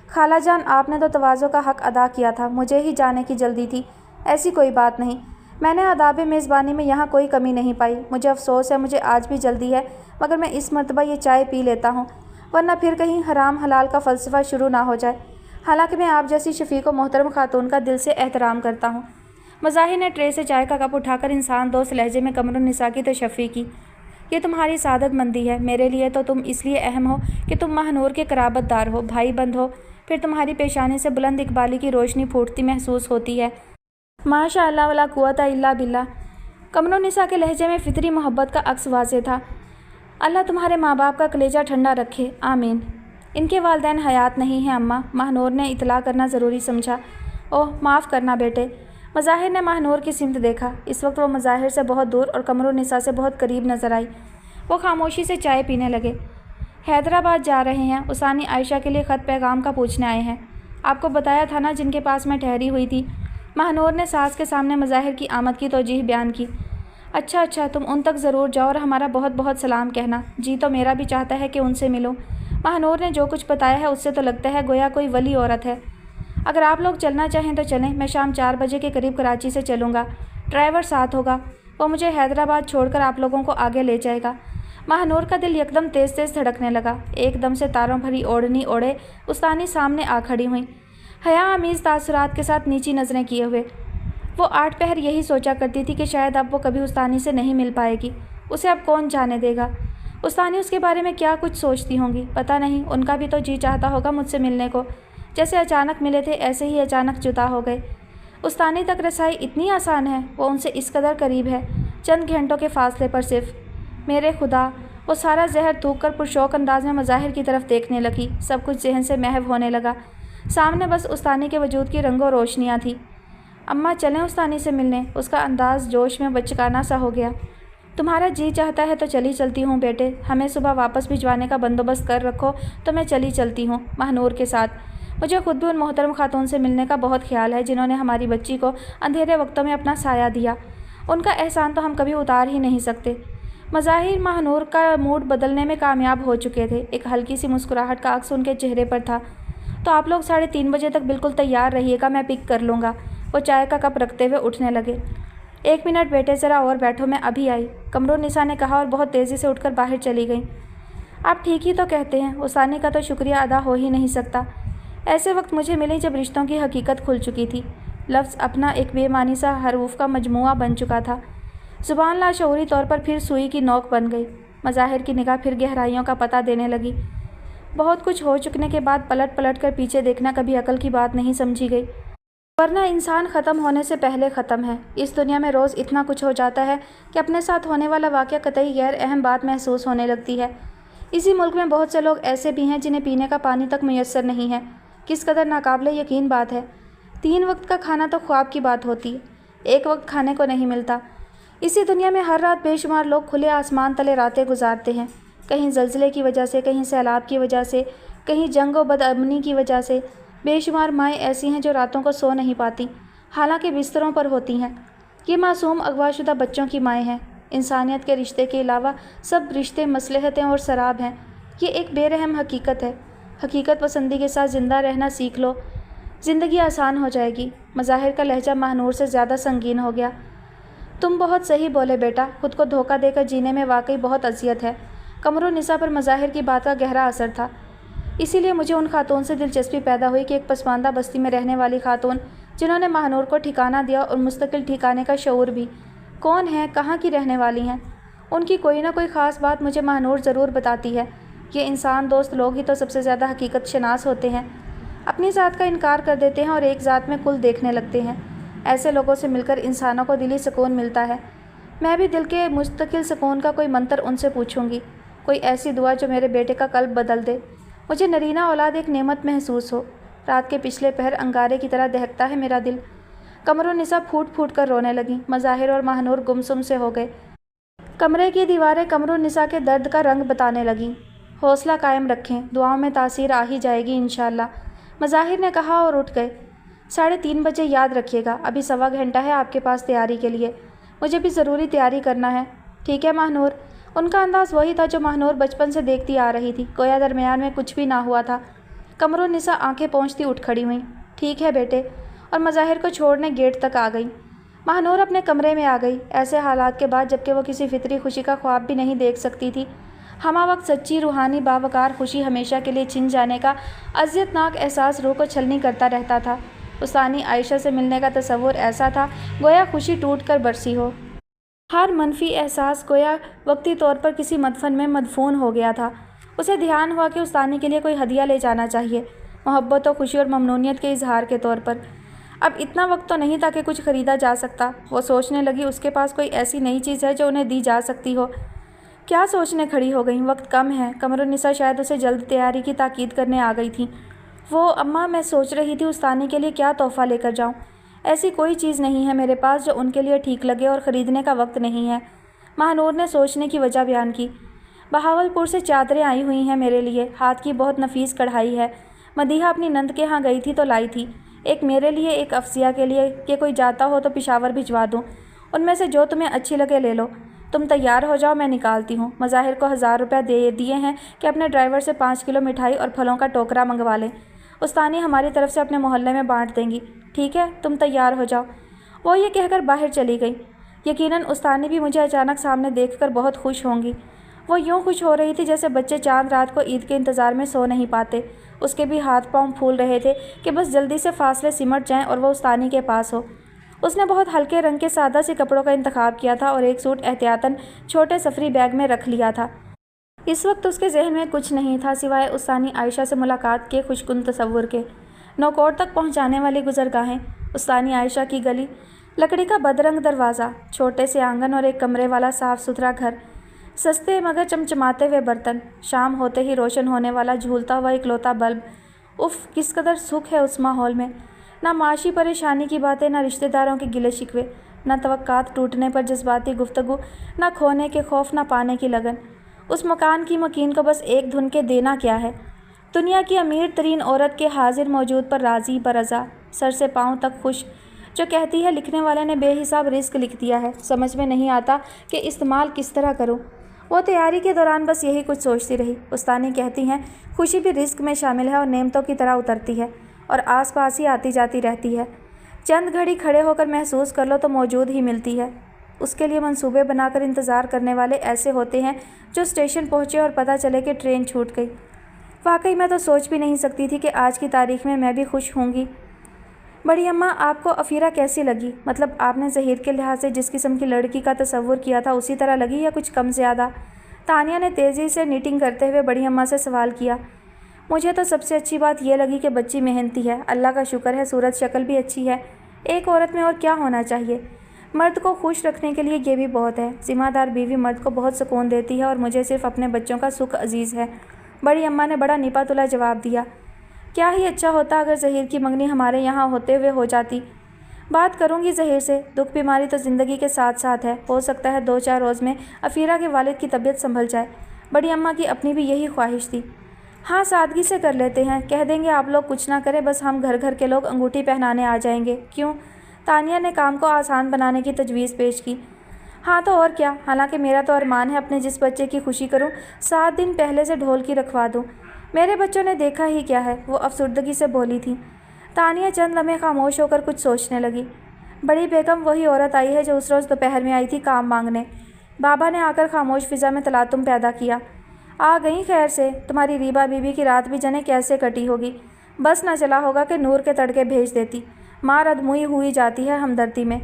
خالہ جان، آپ نے تو تواضع کا حق ادا کیا تھا، مجھے ہی جانے کی جلدی تھی۔ ایسی کوئی بات نہیں، میں نے آداب میزبانی میں یہاں کوئی کمی نہیں پائی۔ مجھے افسوس ہے، مجھے آج بھی جلدی ہے، مگر میں اس مرتبہ یہ چائے پی لیتا ہوں، ورنہ پھر کہیں حرام حلال کا فلسفہ شروع نہ ہو جائے۔ حالانکہ میں آپ جیسی شفیق و محترم خاتون کا دل سے احترام کرتا ہوں۔ مظاہر نے ٹرے سے چائے کا کپ اٹھا کر انسان دوست لہجے میں قمرالنساء کی تشفی کی۔ یہ تمہاری سعادت مندی ہے، میرے لیے تو تم اس لیے اہم ہو کہ تم ماہنور کے قرابت دار ہو، بھائی بند ہو، پھر تمہاری پیشانی سے بلند اقبالی کی روشنی پھوٹتی محسوس ہوتی ہے۔ ماشاء اللہ ولا قوت الا باللہ۔ قمرالنساء کے لہجے میں فطری محبت کا عکس واضح تھا۔ اللہ تمہارے ماں باپ کا کلیجہ ٹھنڈا رکھے، آمین۔ ان کے والدین حیات نہیں ہیں اماں، ماہنور نے اطلاع کرنا ضروری سمجھا۔ اوہ معاف کرنا بیٹے۔ مظاہر نے ماہنور کی سمت دیکھا۔ اس وقت وہ مظاہر سے بہت دور اور قمرالنساء سے بہت قریب نظر آئی۔ وہ خاموشی سے چائے پینے لگے۔ حیدرآباد جا رہے ہیں، استانی عائشہ کے لیے خط پیغام کا پوچھنے آئے ہیں۔ آپ کو بتایا تھا نا جن کے پاس میں ٹھہری ہوئی تھی۔ ماہنور نے ساس کے سامنے مظاہر کی آمد کی توجیہ بیان کی۔ اچھا، تم ان تک ضرور جاؤ اور ہمارا بہت بہت سلام کہنا۔ جی تو میرا بھی چاہتا ہے کہ ان سے ملوں۔ ماہنور نے جو کچھ بتایا ہے اس سے تو لگتا ہے گویا کوئی ولی عورت ہے۔ अगर आप लोग चलना चाहें तो चलें, मैं शाम 4 बजे के करीब कराची से चलूँगा। ड्राइवर साथ होगा, वो मुझे हैदराबाद छोड़कर आप लोगों को आगे ले जाएगा। महानूर का दिल एकदम तेज़ तेज़ धड़कने लगा। एकदम से तारों भरी ओढ़नी ओढ़े उस्तानी सामने आ खड़ी हुई, हया आमीज़ तासुरात के साथ नीची नज़रें किए हुए। वो 8 पहर यही सोचा करती थी कि शायद अब वो कभी उस्तानी से नहीं मिल पाएगी। उसे अब कौन जाने देगा, उस्तानी उसके बारे में क्या कुछ सोचती होंगी, पता नहीं। उनका भी तो जी चाहता होगा मुझसे मिलने को। जैसे अचानक मिले थे ऐसे ही अचानक जुदा हो गए। उस्तानी तक रसाई इतनी आसान है, वो उनसे इस कदर करीब है, चंद घंटों के फासले पर सिर्फ। मेरे खुदा, वो सारा जहर थूक कर पुरशौक अंदाज में मज़ाहिर की तरफ देखने लगी। सब कुछ जहन से महव होने लगा। सामने बस उस्तानी के वजूद की रंगों रोशनियाँ थी। अम्मा चलें उस्तानी से मिलने। उसका अंदाज़ जोश में बचकाना सा हो गया। तुम्हारा जी चाहता है तो चली चलती हूँ बेटे, हमें सुबह वापस भिजवाने का बंदोबस्त कर रखो तो मैं चली चलती हूँ महानूर के साथ। मुझे खुद भी उन मोहतरम खातून से मिलने का बहुत ख्याल है जिन्होंने हमारी बच्ची को अंधेरे वक्तों में अपना साया दिया। उनका एहसान तो हम कभी उतार ही नहीं सकते। मज़ाहिर महानूर का मूड बदलने में कामयाब हो चुके थे। एक हल्की सी मुस्कुराहट का अक्स उनके चेहरे पर था। तो आप लोग 3:30 बजे तक बिल्कुल तैयार रहिएगा, मैं पिक कर लूँगा। वो चाय का कप रखते हुए उठने लगे। 1 मिनट बेटे, ज़रा और बैठो, मैं अभी आई, कमरुन्निसा ने कहा और बहुत तेज़ी से उठकर बाहर चली गई। आप ठीक ही तो कहते हैं, उस्तानी का तो शुक्रिया अदा हो ही नहीं सकता। ऐसे वक्त मुझे मिली जब रिश्तों की हकीकत खुल चुकी थी। लफ्ज़ अपना एक बेमानी सा हरूफ का मजमुआ बन चुका था। ज़ुबान लाशऊरी तौर पर फिर सुई की नोक बन गई। मज़ाहिर की निगाह फिर गहराइयों का पता देने लगी। बहुत कुछ हो चुकने के बाद पलट पलट कर पीछे देखना कभी अकल की बात नहीं समझी गई, वरना इंसान ख़त्म होने से पहले ख़त्म है। इस दुनिया में रोज़ इतना कुछ हो जाता है कि अपने साथ होने वाला वाक़या कतई गैर अहम बात महसूस होने लगती है। इसी मुल्क में बहुत से लोग ऐसे भी हैं जिन्हें पीने का पानी तक मुयस्सर नहीं है। किस कदर नाकाबिले यकीन बात है। 3 वक्त का खाना तो ख्वाब की बात होती है, 1 वक्त खाने को नहीं मिलता। इसी दुनिया में हर रात बेशुमार लोग खुले आसमान तले रातें गुजारते हैं, कहीं ज़लज़ले की वजह से, कहीं सैलाब की वजह से, कहीं जंग व बदअमनी की वजह से। बेशुमार माएँ ऐसी हैं जो रातों को सो नहीं पाती, हालांकि बिस्तरों पर होती हैं। ये मासूम अगवाशुदा बच्चों की माएँ हैं। इंसानियत के रिश्ते के अलावा सब रिश्ते मसलहतें और शराब हैं। ये एक बेरहम हकीकत है। हकीकत पसंदी के साथ ज़िंदा रहना सीख लो, ज़िंदगी आसान हो जाएगी। मज़ाहिर का लहजा महानूर से ज़्यादा संगीन हो गया। तुम बहुत सही बोले बेटा, खुद को धोखा देकर जीने में वाकई बहुत अज़ियत है। कमरुन्निसा पर मज़ाहिर की बात का गहरा असर था। इसीलिए मुझे उन खातून से दिलचस्पी पैदा हुई कि एक पसमानदा बस्ती में रहने वाली खातून जिन्होंने महानूर को ठिकाना दिया और मुस्तकिल ठिकाने का शऊर भी। कौन है, कहाँ की रहने वाली हैं, उनकी कोई ना कोई ख़ास बात मुझे महानूर ज़रूर बताती है। ये इंसान दोस्त लोग ही तो सबसे ज़्यादा हकीकत शनास होते हैं। अपनी ज़ात का इनकार कर देते हैं और एक ज़ात में कुल देखने लगते हैं। ऐसे लोगों से मिलकर इंसानों को दिली सुकून मिलता है। मैं भी दिल के मुस्तकिल सुकून का कोई मंत्र उनसे पूछूंगी, कोई ऐसी दुआ जो मेरे बेटे का कल्ब बदल दे। मुझे नरीना औलाद एक नेमत महसूस हो। रात के पिछले पहर अंगारे की तरह दहकता है मेरा दिल। कमरुन्निसा फूट फूट कर रोने लगी। मज़ाहिर और महानूर गुमसुम से हो गए। कमरे की दीवारें कमरुन्निसा के दर्द का रंग बताने लगीं। हौसला कायम रखें, दुआओं में तासीर आ ही जाएगी इंशाअल्लाह, मज़ाहिर ने कहा और उठ गए। 3:30 बजे याद रखिएगा, अभी 1.25 घंटा है आपके पास तैयारी के लिए। मुझे भी ज़रूरी तैयारी करना है। ठीक है महानूर। उनका अंदाज़ वही था जो महानूर बचपन से देखती आ रही थी, गोया दरमियान में कुछ भी ना हुआ था। कमरुन्निसा आंखें पोंछती उठ खड़ी हुई। ठीक है बेटे, और मज़ाहिर को छोड़ने गेट तक आ गई। महानूर अपने कमरे में आ गई। ऐसे हालात के बाद जबकि वो किसी फितरी खुशी का ख्वाब भी नहीं देख सकती थी, हमा वक्त सच्ची रूहानी बावकार खुशी हमेशा के लिए छिन जाने का अज़ियतनाक एहसास रूह को छलनी करता रहता था। उस्तानी आयशा से मिलने का तसव्वुर ऐसा था गोया खुशी टूट कर बरसी हो। हर मनफी एहसास गोया वक्ती तौर पर किसी मदफन में मदफून हो गया था। उसे ध्यान हुआ कि उस्तानी के लिए कोई हदिया ले जाना चाहिए, मोहब्बत और खुशी और ममनूनियत के इजहार के तौर पर। अब इतना वक्त तो नहीं था कि कुछ ख़रीदा जा सकता। वो सोचने लगी उसके पास कोई ऐसी नई चीज़ है जो उन्हें दी जा सकती हो। क्या सोचने खड़ी हो गई, वक्त कम है। कमरुन्निसा शायद उसे जल्द तैयारी की ताकीद करने आ गई थी। वो अम्मा, मैं सोच रही थी उस्तानी के लिए क्या तोहफ़ा लेकर जाऊं। ऐसी कोई चीज़ नहीं है मेरे पास जो उनके लिए ठीक लगे और ख़रीदने का वक्त नहीं है। महानूर ने सोचने की वजह बयान की। बहावलपुर से चादरें आई हुई हैं मेरे लिए, हाथ की बहुत नफीस कढ़ाई है। मदीहा अपनी नंद के यहाँ गई थी तो लाई थी, एक मेरे लिए, एक अफसिया के लिए, कि कोई जाता हो तो पिशावर भिजवा दूँ। उनमें से जो तुम्हें अच्छी लगे ले लो। तुम तैयार हो जाओ, मैं निकालती हूँ। मज़ाहिर को 1000 रुपये दे दिए हैं कि अपने ड्राइवर से 5 किलो मिठाई और फलों का टोकरा मंगवा लें। उस्तानी हमारी तरफ से अपने मोहल्ले में बांट देंगी, ठीक है? तुम तैयार हो जाओ। वो ये कहकर बाहर चली गई। यकीनन उस्तानी भी मुझे अचानक सामने देखकर बहुत खुश होंगी। वो यूँ खुश हो रही थी जैसे बच्चे चांद रात को ईद के इंतज़ार में सो नहीं पाते। उसके भी हाथ पाँव फूल रहे थे कि बस जल्दी से फासले सिमट जाएं और वो उस्तानी के पास हो। उसने बहुत हल्के रंग के सादा से कपड़ों का इंतखाब किया था और एक सूट एहतियातन छोटे सफरी बैग में रख लिया था। इस वक्त उसके जहन में कुछ नहीं था सिवाय उस्तानी आयशा से मुलाकात के खुशकुन तसव्वुर के। नौकोट तक पहुंचाने वाली गुजरगाहें, उस्तानी आयशा की गली, लकड़ी का बदरंग दरवाज़ा, छोटे से आंगन और एक कमरे वाला साफ़ सुथरा घर, सस्ते मगर चमचमाते हुए बर्तन, शाम होते ही रोशन होने वाला झूलता हुआ इकलौता बल्ब। उफ़, किस कदर सुख है उस माहौल में। ना माशी परेशानी की बातें, ना रिश्तेदारों के गिले शिकवे, ना तवक्कात टूटने पर जज्बाती गुफ्तगू, ना खोने के खौफ, ना पाने की लगन। उस मकान की मकीन को बस एक धुन के देना क्या है। दुनिया की अमीर तरीन औरत के हाजिर मौजूद पर राज़ी बरज़ा, सर से पाँव तक खुश, जो कहती है लिखने वाले ने बेहिसाब रिस्क लिख दिया है, समझ में नहीं आता कि इस्तेमाल किस तरह करूं। वो तैयारी के दौरान बस यही कुछ सोचती रही। उस्तानी कहती हैं खुशी भी रिस्क में शामिल है और नेमतों की तरह उतरती है और आसपास ही आती जाती रहती है। चंद घड़ी खड़े होकर महसूस कर लो तो मौजूद ही मिलती है। उसके लिए मंसूबे बनाकर इंतज़ार करने वाले ऐसे होते हैं जो स्टेशन पहुँचे और पता चले कि ट्रेन छूट गई। वाकई मैं तो सोच भी नहीं सकती थी कि आज की तारीख में मैं भी खुश होंगी। बड़ी अम्मा, आपको अफ़ीरा कैसी लगी? मतलब आपने ज़हीर के लिहाज से जिस किस्म की लड़की का तसव्वुर किया था उसी तरह लगी या कुछ कम ज़्यादा? तानिया ने तेज़ी से नीटिंग करते हुए बड़ी अम्मा से सवाल किया। मुझे तो सबसे अच्छी बात यह लगी कि बच्ची मेहनती है, अल्लाह का शुक्र है, सूरत शक्ल भी अच्छी है। एक औरत में और क्या होना चाहिए? मर्द को खुश रखने के लिए ये भी बहुत है। ज़िम्मेदार बीवी मर्द को बहुत सुकून देती है और मुझे सिर्फ अपने बच्चों का सुख अजीज़ है। बड़ी अम्मा ने बड़ा निपा तुला जवाब दिया। क्या ही अच्छा होता अगर ज़हीर की मंगनी हमारे यहाँ होते हुए हो जाती। बात करूँगी ज़हीर से, दुख बीमारी तो ज़िंदगी के साथ साथ है, हो सकता है 2-4 रोज़ में अफ़ीरा के वालिद की तबीयत संभल जाए। बड़ी अम्मा की अपनी भी यही ख्वाहिश थी। हाँ, सादगी से कर लेते हैं, कह देंगे आप लोग कुछ ना करें, बस हम घर घर के लोग अंगूठी पहनाने आ जाएंगे। क्यों? तानिया ने काम को आसान बनाने की तजवीज़ पेश की। हाँ तो और क्या, हालांकि मेरा तो अरमान है अपने जिस बच्चे की खुशी करूँ 7 दिन पहले से ढोल की रखवा दूँ। मेरे बच्चों ने देखा ही क्या है, वो अफसुर्दगी से बोली थी। तानिया चंद लम्हे खामोश होकर कुछ सोचने लगी। बड़ी बेगम वही औरत आई है जो उस रोज़ दोपहर में आई थी काम मांगने। बाबा ने आकर खामोश फ़िज़ा में तलातुम पैदा किया। आ गई खैर से, तुम्हारी रीबा बीबी की रात भी जने कैसे कटी होगी। बस न चला होगा कि नूर के तड़के भेज देती। माँ रदमुई हुई जाती है हमदर्दी में।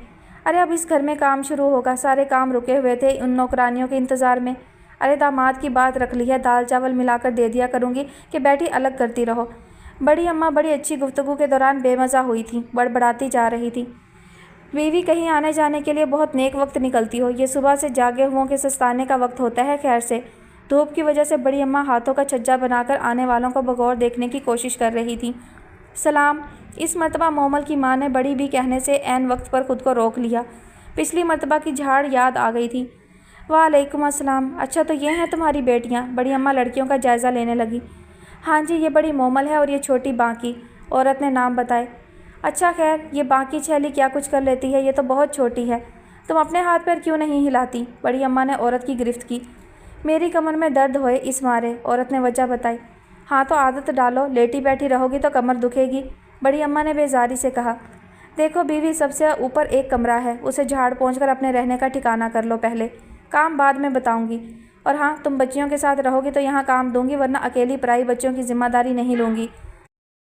अरे अब इस घर में काम शुरू होगा, सारे काम रुके हुए थे उन नौकरानियों के इंतज़ार में। अरे दामाद की बात रख ली है, दाल चावल मिलाकर दे दिया करूँगी कि बैठी अलग करती रहो। बड़ी अम्मा बड़ी अच्छी गुफ्तगू के दौरान बेमज़ा हुई थी, बड़बड़ाती जा रही थी। बीवी कहीं आने जाने के लिए बहुत नेक वक्त निकलती हो, ये सुबह से जागे हुओं के सस्ताने का वक्त होता है। खैर से धूप की वजह से बड़ी अम्मा हाथों का छज्जा बनाकर आने वालों को बगौर देखने की कोशिश कर रही थी। सलाम। इस मरतबा मोमल की माँ ने बड़ी भी कहने से ऐन वक्त पर खुद को रोक लिया। पिछली मरतबा की झाड़ याद आ गई थी। वालेकुम अस्सलाम। अच्छा तो ये हैं तुम्हारी बेटियाँ? बड़ी अम्मा लड़कियों का जायज़ा लेने लगी। हाँ जी, ये बड़ी मोमल है और ये छोटी बाकी, औरत ने नाम बताए। अच्छा खैर, ये बाकी छैली क्या कुछ कर लेती है, ये तो बहुत छोटी है। तुम अपने हाथ पैर क्यों नहीं हिलाती? बड़ी अम्मा ने औरत की गिरफ्त की। मेरी कमर में दर्द होए इस मारे, औरत ने वजह बताई। हाँ तो आदत डालो, लेटी बैठी रहोगी तो कमर दुखेगी, बड़ी अम्मा ने बेजारी से कहा। देखो बीवी, सबसे ऊपर एक कमरा है, उसे झाड़ पोंछ कर अपने रहने का ठिकाना कर लो पहले, काम बाद में बताऊंगी। और हाँ, तुम बच्चियों के साथ रहोगी तो यहाँ काम दूंगी, वरना अकेली पराई बच्चों की जिम्मेदारी नहीं लूँगी।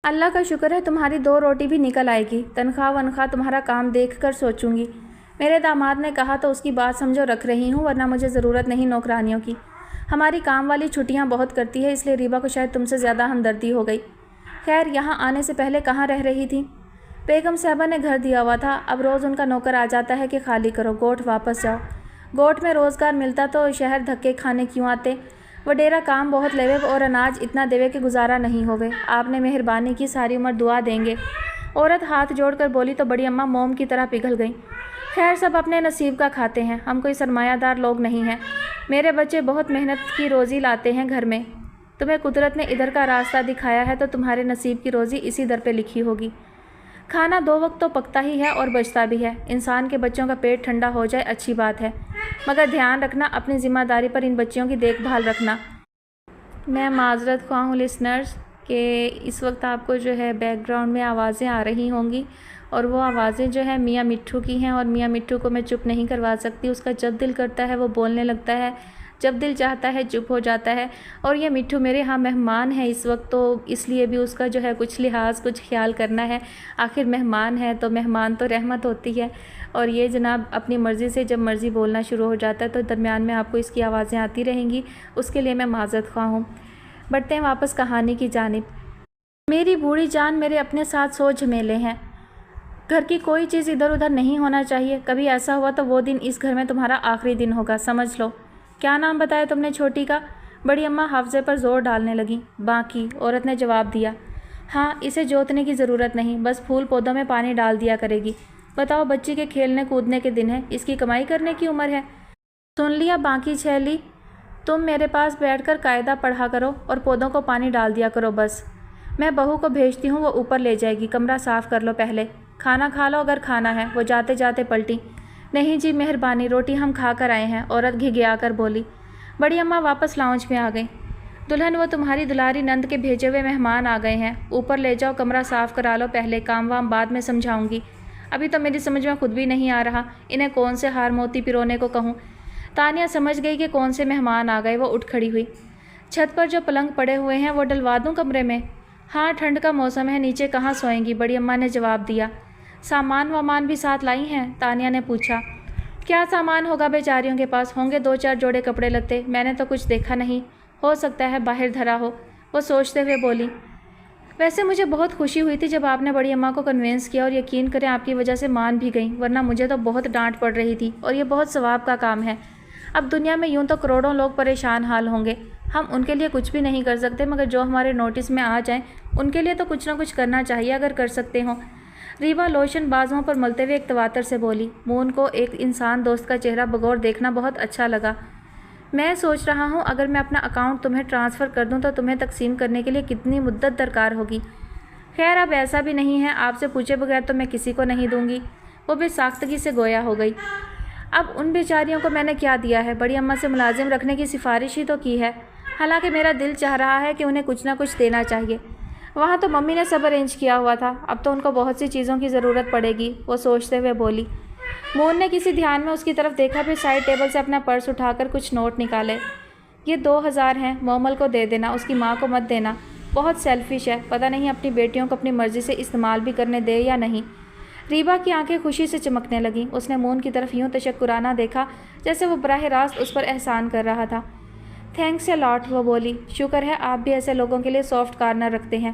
अल्लाह का शुक्र है तुम्हारी 2 रोटी भी निकल आएगी, तनख्वाह वनख्वाह तुम्हारा काम देख कर सोचूंगी। मेरे दामाद ने कहा तो उसकी बात समझो रख रही हूँ, वरना मुझे ज़रूरत नहीं नौकरानियों की। हमारी काम वाली छुट्टियाँ बहुत करती है, इसलिए रीबा को शायद तुमसे ज़्यादा हमदर्दी हो गई। खैर, यहाँ आने से पहले कहाँ रह रही थी? बेगम साहबा ने घर दिया हुआ था, अब रोज़ उनका नौकर आ जाता है कि खाली करो, गोठ वापस जाओ। गोठ में रोज़गार मिलता तो शहर धक्के खाने क्यों आते? वडेरा काम बहुत लेवे और अनाज इतना देवे कि गुजारा नहीं होवे। आपने मेहरबानी की, सारी उम्र दुआ देंगे। औरत हाथ जोड़कर बोली तो बड़ी अम्मा मोम की तरह पिघल गई। खैर, सब अपने नसीब का खाते हैं, हम कोई सरमायादार लोग नहीं हैं। मेरे बच्चे बहुत मेहनत की रोज़ी लाते हैं घर में। तुम्हें कुदरत ने इधर का रास्ता दिखाया है तो तुम्हारे नसीब की रोज़ी इसी दर पे लिखी होगी। खाना 2 वक्त तो पकता ही है और बचता भी है। इंसान के बच्चों का पेट ठंडा हो जाए अच्छी बात है, मगर ध्यान रखना अपनी ज़िम्मेदारी पर इन बच्चियों की देखभाल रखना। मैं माजरत ख्वाह हूँ लिसनर्स, کہ اس وقت آپ کو جو ہے بیک گراؤنڈ میں آوازیں آ رہی ہوں گی، اور وہ آوازیں جو ہے میاں مٹھو کی ہیں، اور میاں مٹھو کو میں چپ نہیں کروا سکتی۔ اس کا جب دل کرتا ہے وہ بولنے لگتا ہے، جب دل چاہتا ہے چپ ہو جاتا ہے۔ اور یہ مٹھو میرے ہاں مہمان ہے اس وقت، تو اس لیے بھی اس کا جو ہے کچھ لحاظ کچھ خیال کرنا ہے۔ آخر مہمان ہے تو مہمان تو رحمت ہوتی ہے، اور یہ جناب اپنی مرضی سے جب مرضی بولنا شروع ہو جاتا ہے تو درمیان میں آپ کو اس کی آوازیں آتی رہیں گی، اس کے لیے میں معذرت خواہ ہوں۔ بڑھتے ہیں واپس کہانی کی جانب۔ میری بوڑھی جان، میرے اپنے ساتھ 100 جھمیلے ہیں۔ گھر کی کوئی چیز ادھر ادھر نہیں ہونا چاہیے، کبھی ایسا ہوا تو وہ دن اس گھر میں تمہارا آخری دن ہوگا، سمجھ لو۔ کیا نام بتایا تم نے چھوٹی کا؟ بڑی اماں حافظے پر زور ڈالنے لگیں۔ باقی عورت نے جواب دیا۔ ہاں، اسے جوتنے کی ضرورت نہیں، بس پھول پودوں میں پانی ڈال دیا کرے گی۔ بتاؤ، بچی کے کھیلنے کودنے کے دن ہے، اس کی کمائی کرنے کی عمر ہے۔ سن لیا باقی چھیلی، تم میرے پاس بیٹھ کر قاعدہ پڑھا کرو اور پودوں کو پانی ڈال دیا کرو بس۔ میں بہو کو بھیجتی ہوں، وہ اوپر لے جائے گی، کمرہ صاف کر لو پہلے۔ کھانا کھا لو اگر کھانا ہے۔ وہ جاتے جاتے پلٹی۔ نہیں جی مہربانی، روٹی ہم کھا کر آئے ہیں، عورت گھگیا کر بولی۔ بڑی اماں واپس لاؤنج میں آ گئیں۔ دلہن، وہ تمہاری دلاری نند کے بھیجے ہوئے مہمان آ گئے ہیں، اوپر لے جاؤ، کمرہ صاف کرا لو پہلے، کام وام بعد میں سمجھاؤں گی۔ ابھی تو میری سمجھ میں خود بھی نہیں آ رہا انہیں کون سے ہار موتی پرونے کو کہوں۔ تانیہ سمجھ گئی کہ کون سے مہمان آ گئے، وہ اٹھ کھڑی ہوئی۔ چھت پر جو پلنگ پڑے ہوئے ہیں وہ ڈلوا دوں کمرے میں؟ ہاں، ٹھنڈ کا موسم ہے، نیچے کہاں سوئیں گی، بڑی اماں نے جواب دیا۔ سامان وامان بھی ساتھ لائی ہیں؟ تانیہ نے پوچھا۔ کیا سامان ہوگا بیچاریوں کے پاس، ہوں گے 2-4 جوڑے کپڑے لتے، میں نے تو کچھ دیکھا نہیں، ہو سکتا ہے باہر دھرا ہو، وہ سوچتے ہوئے بولی۔ ویسے مجھے بہت خوشی ہوئی تھی جب آپ نے بڑی اماں کو کنوینس کیا، اور یقین کریں آپ کی وجہ سے مان بھی گئیں، ورنہ مجھے تو بہت ڈانٹ پڑ رہی تھی، اور یہ بہت ثواب کا کام ہے۔ اب دنیا میں یوں تو کروڑوں لوگ پریشان حال ہوں گے، ہم ان کے لیے کچھ بھی نہیں کر سکتے، مگر جو ہمارے نوٹس میں آ جائیں ان کے لیے تو کچھ نہ کچھ کرنا چاہیے اگر کر سکتے ہوں۔ ریبا لوشن بازوؤں پر ملتے ہوئے ایک تواتر سے بولی۔ مون کو ایک انسان دوست کا چہرہ بغور دیکھنا بہت اچھا لگا۔ میں سوچ رہا ہوں اگر میں اپنا اکاؤنٹ تمہیں ٹرانسفر کر دوں تو تمہیں تقسیم کرنے کے لیے کتنی مدت درکار ہوگی۔ خیر اب ایسا بھی نہیں ہے، آپ سے پوچھے بغیر تو میں کسی کو نہیں دوں گی۔ وہ بے ساختگی سے گویا ہو گئی۔ اب ان بیچاریوں کو میں نے کیا دیا ہے، بڑی اماں سے ملازم رکھنے کی سفارش ہی تو کی ہے، حالانکہ میرا دل چاہ رہا ہے کہ انہیں کچھ نہ کچھ دینا چاہیے۔ وہاں تو ممی نے سب ارینج کیا ہوا تھا، اب تو ان کو بہت سی چیزوں کی ضرورت پڑے گی، وہ سوچتے ہوئے بولی۔ مون نے کسی دھیان میں اس کی طرف دیکھا، پھر سائڈ ٹیبل سے اپنا پرس اٹھا کر کچھ نوٹ نکالے۔ یہ 2000 ہیں، مومل کو دے دینا، اس کی ماں کو مت دینا، بہت سیلفش ہے، پتہ نہیں اپنی بیٹیوں کو اپنی مرضی سے استعمال بھی کرنے دے یا نہیں۔ ریبا کی آنکھیں خوشی سے چمکنے لگیں، اس نے مون کی طرف یوں تشکرانہ دیکھا جیسے وہ براہ راست اس پر احسان کر رہا تھا۔ تھینکس اے لاٹ، وہ بولی، شکر ہے آپ بھی ایسے لوگوں کے لیے سافٹ کارنر رکھتے ہیں،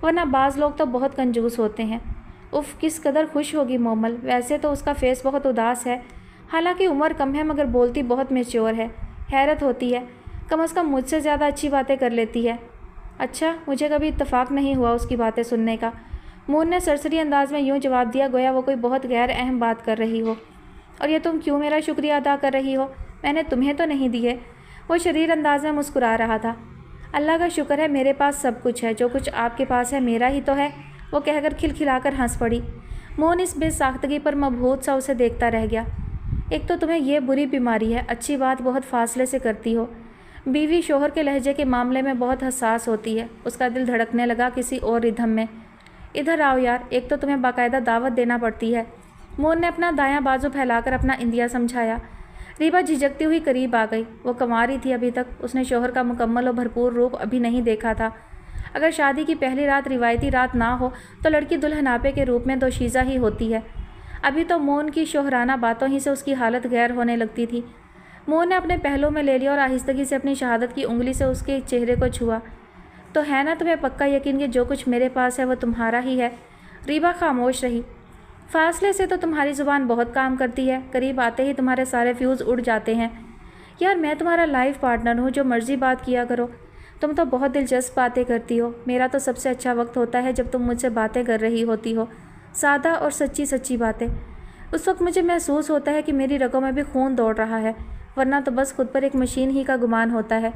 ورنہ بعض لوگ تو بہت کنجوس ہوتے ہیں۔ اف، کس قدر خوش ہوگی مومل، ویسے تو اس کا فیس بہت اداس ہے، حالانکہ عمر کم ہے مگر بولتی بہت میچور ہے، حیرت ہوتی ہے، کم از کم مجھ سے زیادہ اچھی باتیں کر لیتی ہے۔ اچھا، مجھے کبھی اتفاق نہیں ہوا اس کی باتیں سننے کا۔ مون نے سرسری انداز میں یوں جواب دیا گویا وہ کوئی بہت غیر اہم بات کر رہی ہو۔ اور یہ تم کیوں میرا شکریہ ادا کر رہی ہو، میں نے تمہیں تو نہیں دی ہے۔ وہ شریر انداز میں مسکرا رہا تھا۔ اللہ کا شکر ہے میرے پاس سب کچھ ہے، جو کچھ آپ کے پاس ہے میرا ہی تو ہے، وہ کہہ کر کھلکھلا کر ہنس پڑی۔ مون اس بے ساختگی پر مبہوت سا اسے دیکھتا رہ گیا۔ ایک تو تمہیں یہ بری بیماری ہے، اچھی بات بہت فاصلے سے کرتی ہو، بیوی شوہر کے لہجے کے معاملے میں بہت حساس ہوتی ہے۔ اس کا دل دھڑکنے لگا کسی اور ردھم میں۔ ادھر آؤ یار، ایک تو تمہیں باقاعدہ دعوت دینا پڑتی ہے۔ مون نے اپنا دایاں بازو پھیلا کر اپنا اندیا سمجھایا۔ ریبا جھجکتی ہوئی قریب آ گئی، وہ کنواری تھی ابھی تک، اس نے شوہر کا مکمل و بھرپور روپ ابھی نہیں دیکھا تھا۔ اگر شادی کی پہلی رات روایتی رات نہ ہو تو لڑکی دلہناپے کے روپ میں دوشیزہ ہی ہوتی ہے۔ ابھی تو مون کی شوہرانہ باتوں ہی سے اس کی حالت غیر ہونے لگتی تھی۔ مون نے اپنے پہلو میں لے لیا اور آہستگی سے اپنی شہادت کی انگلی سے اس کے چہرے کو چھوا۔ تو ہے نا تمہیں پکا یقین کہ جو کچھ میرے پاس ہے وہ تمہارا ہی ہے؟ ریبا خاموش رہی۔ فاصلے سے تو تمہاری زبان بہت کام کرتی ہے، قریب آتے ہی تمہارے سارے فیوز اڑ جاتے ہیں۔ یار میں تمہارا لائف پارٹنر ہوں، جو مرضی بات کیا کرو، تم تو بہت دلچسپ باتیں کرتی ہو۔ میرا تو سب سے اچھا وقت ہوتا ہے جب تم مجھ سے باتیں کر رہی ہوتی ہو، سادہ اور سچی سچی باتیں۔ اس وقت مجھے محسوس ہوتا ہے کہ میری رگوں میں بھی خون دوڑ رہا ہے، ورنہ تو بس خود پر ایک مشین ہی کا گمان ہوتا ہے۔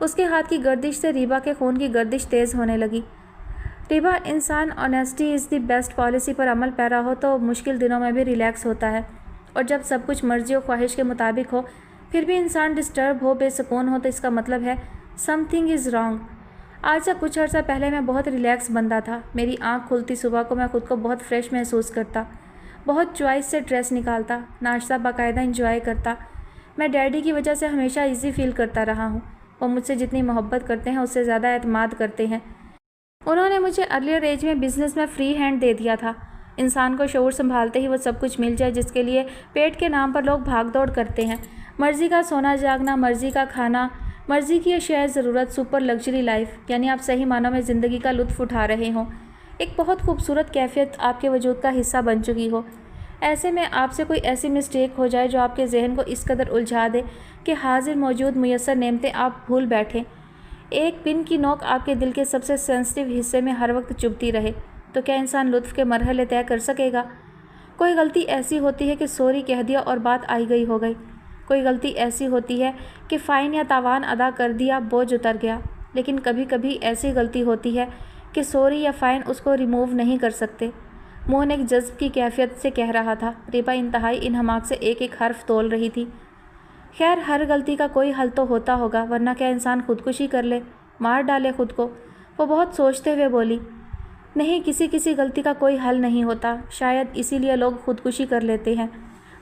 اس کے ہاتھ کی گردش سے ریبا کے خون کی گردش تیز ہونے لگی۔ ریبا، انسان honesty is the best policy پر عمل پیرا ہو تو مشکل دنوں میں بھی ریلیکس ہوتا ہے، اور جب سب کچھ مرضی و خواہش کے مطابق ہو پھر بھی انسان ڈسٹرب ہو، بے سکون ہو، تو اس کا مطلب ہے سم تھنگ از رانگ۔ آج سے کچھ عرصہ پہلے میں بہت ریلیکس بندہ تھا. میری آنکھ کھلتی صبح کو میں خود کو بہت فریش محسوس کرتا, بہت چوائس سے ڈریس نکالتا, ناشتہ باقاعدہ انجوائے کرتا. میں ڈیڈی کی وجہ سے ہمیشہ ایزی فیل کرتا رہا ہوں. وہ مجھ سے جتنی محبت کرتے ہیں اس سے زیادہ اعتماد کرتے ہیں. انہوں نے مجھے ارلیئر ایج میں بزنس میں فری ہینڈ دے دیا تھا. انسان کو شعور سنبھالتے ہی وہ سب کچھ مل جائے جس کے لیے پیٹ کے نام پر لوگ بھاگ دوڑ کرتے ہیں. مرضی کا سونا جاگنا, مرضی کا کھانا, مرضی کی اشیاء ضرورت, سپر لگژری لائف, یعنی آپ صحیح معنوں میں زندگی کا لطف اٹھا رہے ہوں. ایک بہت خوبصورت کیفیت آپ کے وجود کا حصہ بن چکی ہو. ایسے میں آپ سے کوئی ایسی مسٹیک ہو جائے جو آپ کے ذہن کو اس قدر الجھا دے کہ حاضر موجود میسر نعمتیں آپ بھول بیٹھیں. ایک پن کی نوک آپ کے دل کے سب سے سینسٹیو حصے میں ہر وقت چبھتی رہے تو کیا انسان لطف کے مرحلے طے کر سکے گا؟ کوئی غلطی ایسی ہوتی ہے کہ سوری کہہ دیا اور بات آئی گئی ہو گئی. کوئی غلطی ایسی ہوتی ہے کہ فائن یا تاوان ادا کر دیا, بوجھ اتر گیا. لیکن کبھی کبھی ایسی غلطی ہوتی ہے کہ سوری یا فائن اس کو ریموو نہیں کر سکتے. مون ایک جذب کی کیفیت سے کہہ رہا تھا. ریبا انتہائی انہماک سے ایک ایک حرف تول رہی تھی. خیر, ہر غلطی کا کوئی حل تو ہوتا ہوگا, ورنہ کیا انسان خودکشی کر لے, مار ڈالے خود کو؟ وہ بہت سوچتے ہوئے بولی. نہیں, کسی غلطی کا کوئی حل نہیں ہوتا. شاید اسی لیے لوگ خودکشی کر لیتے ہیں.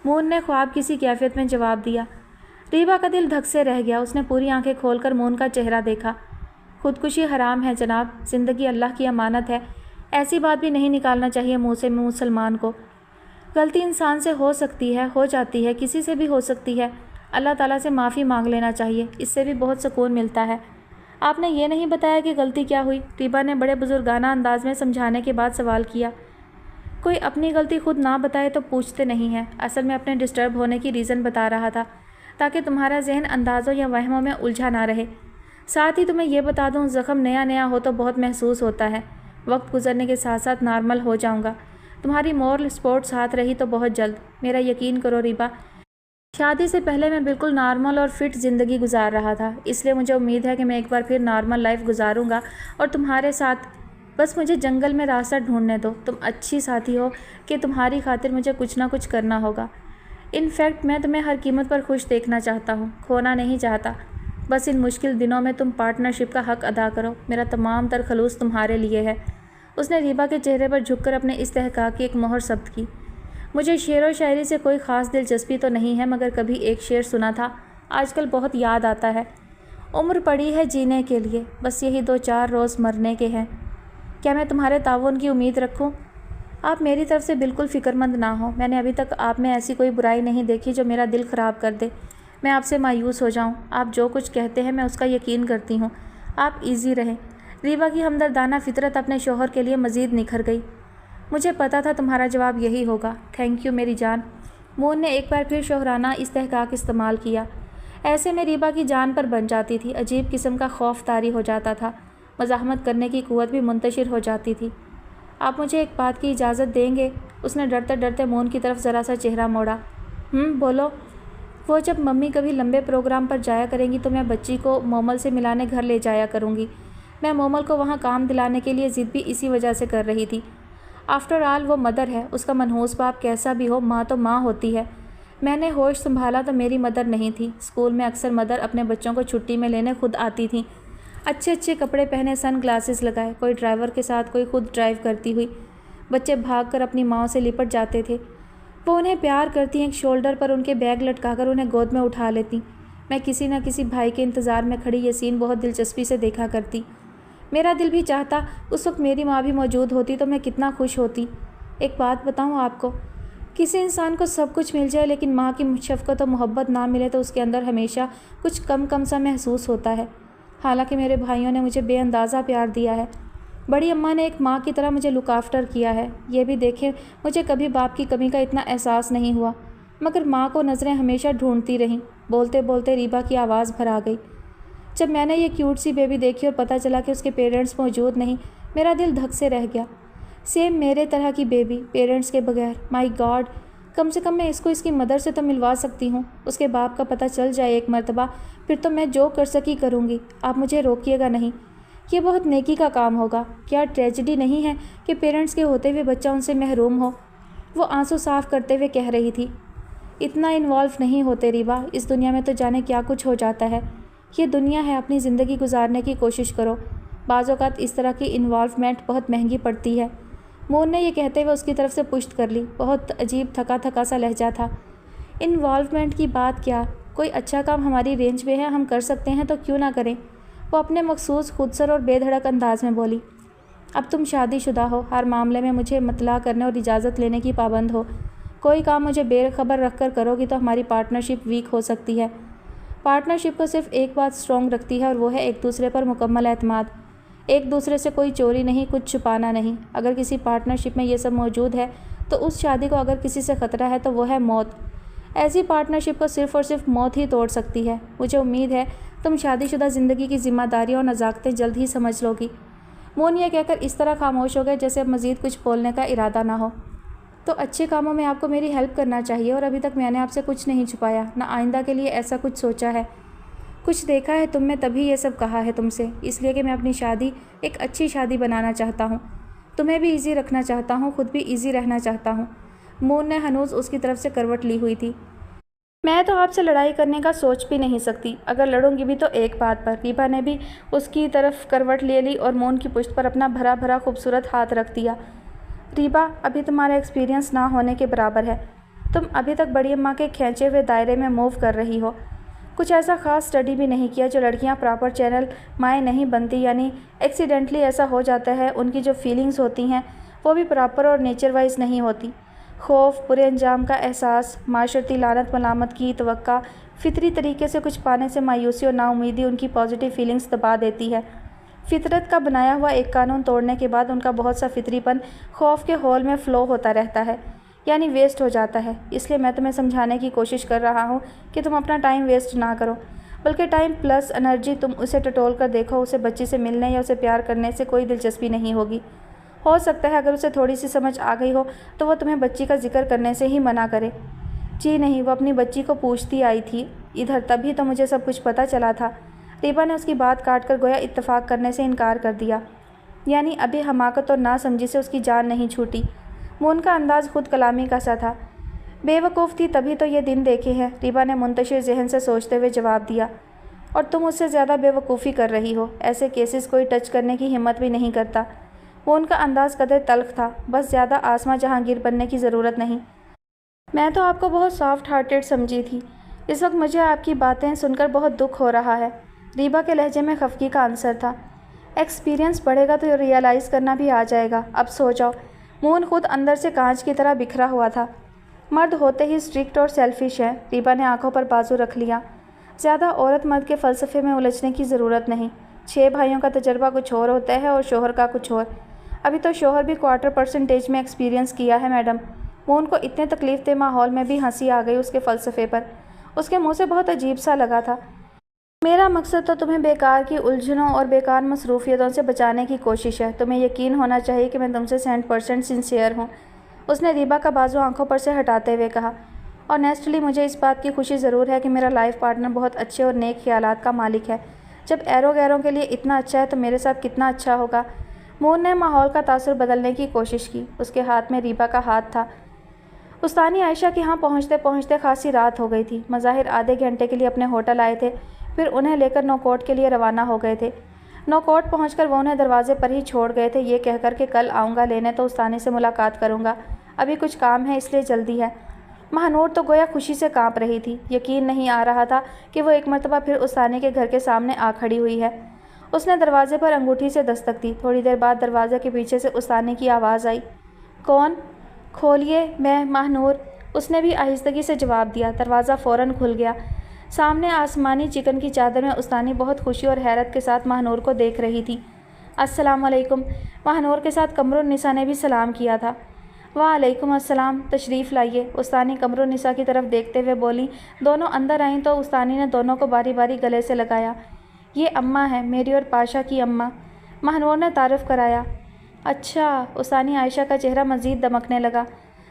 مون نے خواب کسی کیفیت میں جواب دیا. ریبا کا دل دھک سے رہ گیا. اس نے پوری آنکھیں کھول کر مون کا چہرہ دیکھا. خودکشی حرام ہے جناب. زندگی اللہ کی امانت ہے. ایسی بات بھی نہیں نکالنا چاہیے منہ سے مسلمان کو. غلطی انسان سے ہو سکتی ہے, ہو جاتی ہے, کسی سے بھی ہو سکتی ہے. اللہ تعالیٰ سے معافی مانگ لینا چاہیے, اس سے بھی بہت سکون ملتا ہے. آپ نے یہ نہیں بتایا کہ غلطی کیا ہوئی؟ ریبا نے بڑے بزرگانہ انداز میں سمجھانے کے بعد سوال کیا. کوئی اپنی غلطی خود نہ بتائے تو پوچھتے نہیں ہیں. اصل میں اپنے ڈسٹرب ہونے کی ریزن بتا رہا تھا تاکہ تمہارا ذہن اندازوں یا وہموں میں الجھا نہ رہے. ساتھ ہی تمہیں یہ بتا دوں, زخم نیا ہو تو بہت محسوس ہوتا ہے. وقت گزرنے کے ساتھ ساتھ نارمل ہو جاؤں گا. تمہاری مورل سپورٹ ساتھ رہی تو بہت جلد. میرا یقین کرو ریبا, شادی سے پہلے میں بالکل نارمل اور فٹ زندگی گزار رہا تھا. اس لیے مجھے امید ہے کہ میں ایک بار پھر نارمل لائف گزاروں گا اور تمہارے ساتھ. بس مجھے جنگل میں راستہ ڈھونڈنے دو. تم اچھی ساتھی ہو کہ تمہاری خاطر مجھے کچھ نہ کچھ کرنا ہوگا. انفیکٹ میں تمہیں ہر قیمت پر خوش دیکھنا چاہتا ہوں, کھونا نہیں چاہتا. بس ان مشکل دنوں میں تم پارٹنرشپ کا حق ادا کرو. میرا تمام تر خلوص تمہارے لیے ہے. اس نے ریبا کے چہرے پر جھک کر اپنے استحقاق کی ایک مہر ثبت کی. مجھے شعر و شاعری سے کوئی خاص دلچسپی تو نہیں ہے, مگر کبھی ایک شعر سنا تھا, آج کل بہت یاد آتا ہے. عمر پڑی ہے جینے کے لیے, بس یہی 2-4 روز مرنے کے ہیں. کیا میں تمہارے تعاون کی امید رکھوں؟ آپ میری طرف سے بالکل فکر مند نہ ہو. میں نے ابھی تک آپ میں ایسی کوئی برائی نہیں دیکھی جو میرا دل خراب کر دے, میں آپ سے مایوس ہو جاؤں. آپ جو کچھ کہتے ہیں میں اس کا یقین کرتی ہوں. آپ ایزی رہیں. ریبا کی ہمدردانہ فطرت اپنے شوہر کے لیے مزید نکھر گئی. مجھے پتا تھا تمہارا جواب یہی ہوگا. تھینک یو میری جان. مون نے ایک بار پھر شوہرانہ استحقاق استعمال کیا. ایسے میں ریبا کی جان پر بن جاتی تھی. عجیب قسم کا خوف طاری ہو جاتا تھا. مزاحمت کرنے کی قوت بھی منتشر ہو جاتی تھی. آپ مجھے ایک بات کی اجازت دیں گے؟ اس نے ڈرتے ڈرتے مون کی طرف ذرا سا چہرہ موڑا. بولو. وہ جب ممی کبھی لمبے پروگرام پر جایا کریں گی تو میں بچی کو مومل سے ملانے گھر لے جایا کروں گی. میں مومل کو وہاں کام دلانے کے لیے ضد بھی اسی وجہ سے کر رہی تھی. آفٹر آل وہ مدر ہے. اس کا منحوس باپ کیسا بھی ہو, ماں تو ماں ہوتی ہے. میں نے ہوش سنبھالا تو میری مدر نہیں تھی. اسکول میں اکثر مدر اپنے بچوں کو چھٹی میں لینے خود آتی تھیں. اچھے کپڑے پہنے, سن گلاسز لگائے, کوئی ڈرائیور کے ساتھ, کوئی خود ڈرائیو کرتی ہوئی. بچے بھاگ کر اپنی ماں سے لپٹ جاتے تھے. وہ انہیں پیار کرتی, ایک شولڈر پر ان کے بیگ لٹکا کر انہیں گود میں اٹھا لیتی. میں کسی نہ کسی بھائی کے انتظار میں کھڑی یہ سین بہت دلچسپی سے دیکھا کرتی. میرا دل بھی چاہتا اس وقت میری ماں بھی موجود ہوتی تو میں کتنا خوش ہوتی. ایک بات بتاؤں آپ کو, کسی انسان کو سب کچھ مل جائے لیکن ماں کی شفقت و محبت نہ ملے تو اس کے اندر ہمیشہ کچھ کم سا محسوس ہوتا ہے. حالانکہ میرے بھائیوں نے مجھے بے اندازہ پیار دیا ہے. بڑی اماں نے ایک ماں کی طرح مجھے لک آفٹر کیا ہے. یہ بھی دیکھیں, مجھے کبھی باپ کی کمی کا اتنا احساس نہیں ہوا. مگر ماں کو نظریں ہمیشہ ڈھونڈتی رہیں. بولتے بولتے ریبا کی آواز بھر آ گئی. جب میں نے یہ کیوٹ سی بیبی دیکھی اور پتہ چلا کہ اس کے پیرنٹس موجود نہیں, میرا دل دھک سے رہ گیا. سیم میرے طرح کی بیبی, پیرنٹس کے بغیر. مائی گاڈ, کم سے کم میں اس کو اس کی مدر سے تو ملوا سکتی ہوں. اس کے باپ کا پتہ چل جائے ایک مرتبہ, پھر تو میں جو کر سکی کروں گی. آپ مجھے روکیے گا نہیں. یہ بہت نیکی کا کام ہوگا. کیا ٹریجڈی نہیں ہے کہ پیرنٹس کے ہوتے ہوئے بچہ ان سے محروم ہو؟ وہ آنسو صاف کرتے ہوئے کہہ رہی تھی. اتنا انوالو نہیں ہوتے ریبا. اس دنیا میں تو جانے کیا کچھ ہو جاتا ہے. یہ دنیا ہے, اپنی زندگی گزارنے کی کوشش کرو. بعض اوقات اس طرح کی انوالومنٹ بہت مہنگی پڑتی ہے۔ مون نے یہ کہتے ہوئے اس کی طرف سے پشت کر لی۔ بہت عجیب تھکا تھکا سا لہجہ تھا۔ انوالومنٹ کی بات کیا؟ کوئی اچھا کام ہماری رینج میں ہے، ہم کر سکتے ہیں تو کیوں نہ کریں؟ وہ اپنے مخصوص خودسر اور بے دھڑک انداز میں بولی۔ اب تم شادی شدہ ہو، ہر معاملے میں مجھے مطلع کرنے اور اجازت لینے کی پابند ہو۔ کوئی کام مجھے بے خبر رکھ کر کرو گی تو ہماری پارٹنرشپ ویک ہو سکتی ہے۔ پارٹنرشپ کو صرف ایک بات اسٹرانگ رکھتی ہے اور وہ ہے ایک دوسرے پر مکمل اعتماد۔ ایک دوسرے سے کوئی چوری نہیں، کچھ چھپانا نہیں۔ اگر کسی پارٹنرشپ میں یہ سب موجود ہے تو اس شادی کو اگر کسی سے خطرہ ہے تو وہ ہے موت۔ ایسی پارٹنرشپ کو صرف اور صرف موت ہی توڑ سکتی ہے۔ مجھے امید ہے تم شادی شدہ زندگی کی ذمہ داریاں اور نزاکتیں جلد ہی سمجھ لو گی۔ مون یہ کہہ کر اس طرح خاموش ہو گئے جیسے اب مزید کچھ بولنے کا ارادہ نہ ہو۔ تو اچھے کاموں میں آپ کو میری ہیلپ کرنا چاہیے، اور ابھی تک میں نے آپ سے کچھ نہیں چھپایا، نہ آئندہ کے لیے ایسا کچھ سوچا ہے۔ کچھ دیکھا ہے تم میں تبھی یہ سب کہا ہے تم سے، اس لیے کہ میں اپنی شادی ایک اچھی شادی بنانا چاہتا ہوں، تمہیں بھی ایزی رکھنا چاہتا ہوں، خود بھی ایزی رہنا چاہتا ہوں۔ مون نے ہنوز اس کی طرف سے کروٹ لی ہوئی تھی۔ میں تو آپ سے لڑائی کرنے کا سوچ بھی نہیں سکتی، اگر لڑوں گی بھی تو ایک بات پر۔ ریبا نے بھی اس کی طرف کروٹ لے لی اور مون کی پشت پر اپنا بھرا بھرا خوبصورت ہاتھ رکھ دیا۔ ریبا، ابھی تمہارا ایکسپیرینس نہ ہونے کے برابر ہے۔ تم ابھی تک بڑی اماں کے کھینچے ہوئے دائرے میں موو کر رہی ہو۔ کچھ ایسا خاص اسٹڈی بھی نہیں کیا۔ جو لڑکیاں پراپر چینل مائیں نہیں بنتی، یعنی ایکسیڈنٹلی ایسا ہو جاتا ہے، ان کی جو فیلنگز ہوتی ہیں وہ بھی پراپر اور نیچر وائز نہیں ہوتی۔ خوف، برے انجام کا احساس، معاشرتی لعنت ملامت کی توقع، فطری طریقے سے کچھ پانے سے مایوسی اور نا امیدی ان کی پازیٹیو فیلنگز دبا دیتی ہے۔ فطرت کا بنایا ہوا ایک قانون توڑنے کے بعد ان کا بہت سا فطری پن خوف کے ہول میں فلو ہوتا رہتا ہے، یعنی ویسٹ ہو جاتا ہے۔ اس لیے میں تمہیں سمجھانے کی کوشش کر رہا ہوں کہ تم اپنا ٹائم ویسٹ نہ کرو، بلکہ ٹائم پلس انرجی تم اسے ٹٹول کر دیکھو۔ اسے بچی سے ملنے یا اسے پیار کرنے سے کوئی دلچسپی نہیں ہوگی۔ ہو سکتا ہے اگر اسے تھوڑی سی سمجھ آ گئی ہو تو وہ تمہیں بچی کا ذکر کرنے سے ہی منع کرے۔ جی نہیں، وہ اپنی بچی کو پوچھتی آئی تھی ادھر، تبھی تو مجھے سب کچھ پتہ چلا تھا۔ ریبا نے اس کی بات کاٹ کر گویا اتفاق کرنے سے انکار کر دیا، یعنی ابھی حماقت اور نا سمجھی سے اس کی جان نہیں چھوٹی۔ مون کا انداز خود کلامی کا سا تھا۔ بے وقوف تھی تبھی تو یہ دن دیکھے ہیں، ریبا نے منتشر ذہن سے سوچتے ہوئے جواب دیا۔ اور تم اس سے زیادہ بے وقوفی کر رہی ہو، ایسے کیسز کوئی ٹچ کرنے کی ہمت بھی نہیں کرتا۔ مون کا انداز قدر تلخ تھا۔ بس زیادہ آسماں جہانگیر بننے کی ضرورت نہیں۔ میں تو آپ کو بہت سافٹ ہارٹیڈ سمجھی تھی، اس وقت مجھے آپ کی باتیں سن کر بہت دکھ ہو رہا ہے۔ ریبا کے لہجے میں خفگی کا عنصر تھا۔ ایکسپیرینس بڑھے گا تو ریئلائز کرنا بھی آ جائے گا، اب سو جاؤ۔ مون خود اندر سے کانچ کی طرح بکھرا ہوا تھا۔ مرد ہوتے ہی اسٹرکٹ اور سیلفش ہے۔ ریبا نے آنکھوں پر بازو رکھ لیا۔ زیادہ عورت مرد کے فلسفے میں الجھنے کی ضرورت نہیں۔ 6 بھائیوں کا تجربہ کچھ اور ہوتا ہے اور شوہر کا کچھ اور۔ ابھی تو شوہر بھی 1/4% میں ایکسپیرینس کیا ہے میڈم۔ مون کو اتنے تکلیف دہ ماحول میں بھی ہنسی آ گئی اس کے فلسفے پر۔ اس کے منہ سے بہت عجیب سا لگا تھا۔ میرا مقصد تو تمہیں بیکار کی الجھنوں اور بیکار مصروفیتوں سے بچانے کی کوشش ہے۔ تمہیں یقین ہونا چاہیے کہ میں تم سے 100% سنسیئر ہوں۔ اس نے ریبا کا بازو آنکھوں پر سے ہٹاتے ہوئے کہا۔ آنیسٹلی مجھے اس بات کی خوشی ضرور ہے کہ میرا لائف پارٹنر بہت اچھے اور نیک خیالات کا مالک ہے۔ جب ایرو گیروں کے لیے اتنا اچھا ہے تو میرے ساتھ کتنا اچھا ہوگا۔ مون نے ماحول کا تاثر بدلنے کی کوشش کی۔ اس کے ہاتھ میں ریبا کا ہاتھ تھا۔ استانی عائشہ کے ہاں پہنچتے پہنچتے خاصی رات ہو گئی تھی۔ مظاہر آدھے گھنٹے کے لیے اپنے ہوٹل آئے تھے، پھر انہیں لے کر نوکوٹ کے لیے روانہ ہو گئے تھے۔ نوکوٹ پہنچ کر وہ انہیں دروازے پر ہی چھوڑ گئے تھے، یہ کہہ کر کہ کل آؤں گا لینے تو استانی سے ملاقات کروں گا، ابھی کچھ کام ہے اس لیے جلدی ہے۔ مہنور تو گویا خوشی سے کانپ رہی تھی۔ یقین نہیں آ رہا تھا کہ وہ ایک مرتبہ پھر استانی کے گھر کے سامنے آ کھڑی ہوئی ہے۔ اس نے دروازے پر انگوٹھی سے دستک دی۔ تھوڑی دیر بعد دروازے کے پیچھے سے استانی کی آواز آئی، کون؟ کھولیے، میں مہنور۔ اس نے بھی آہستگی سے جواب دیا۔ دروازہ فوراً کھل گیا۔ سامنے آسمانی چکن کی چادر میں استانی بہت خوشی اور حیرت کے ساتھ مہنور کو دیکھ رہی تھی۔ السلام علیکم۔ مہنور کے ساتھ قمر النساء نے بھی سلام کیا تھا۔ وعلیکم السلام، تشریف لائیے۔ استانی قمر النساء کی طرف دیکھتے ہوئے بولی۔ دونوں اندر آئیں تو استانی نے دونوں کو باری باری گلے سے لگایا۔ یہ اماں ہے، میری اور پاشا کی اماں، مہنور نے تعارف کرایا۔ اچھا، استانی عائشہ کا چہرہ مزید دمکنے لگا۔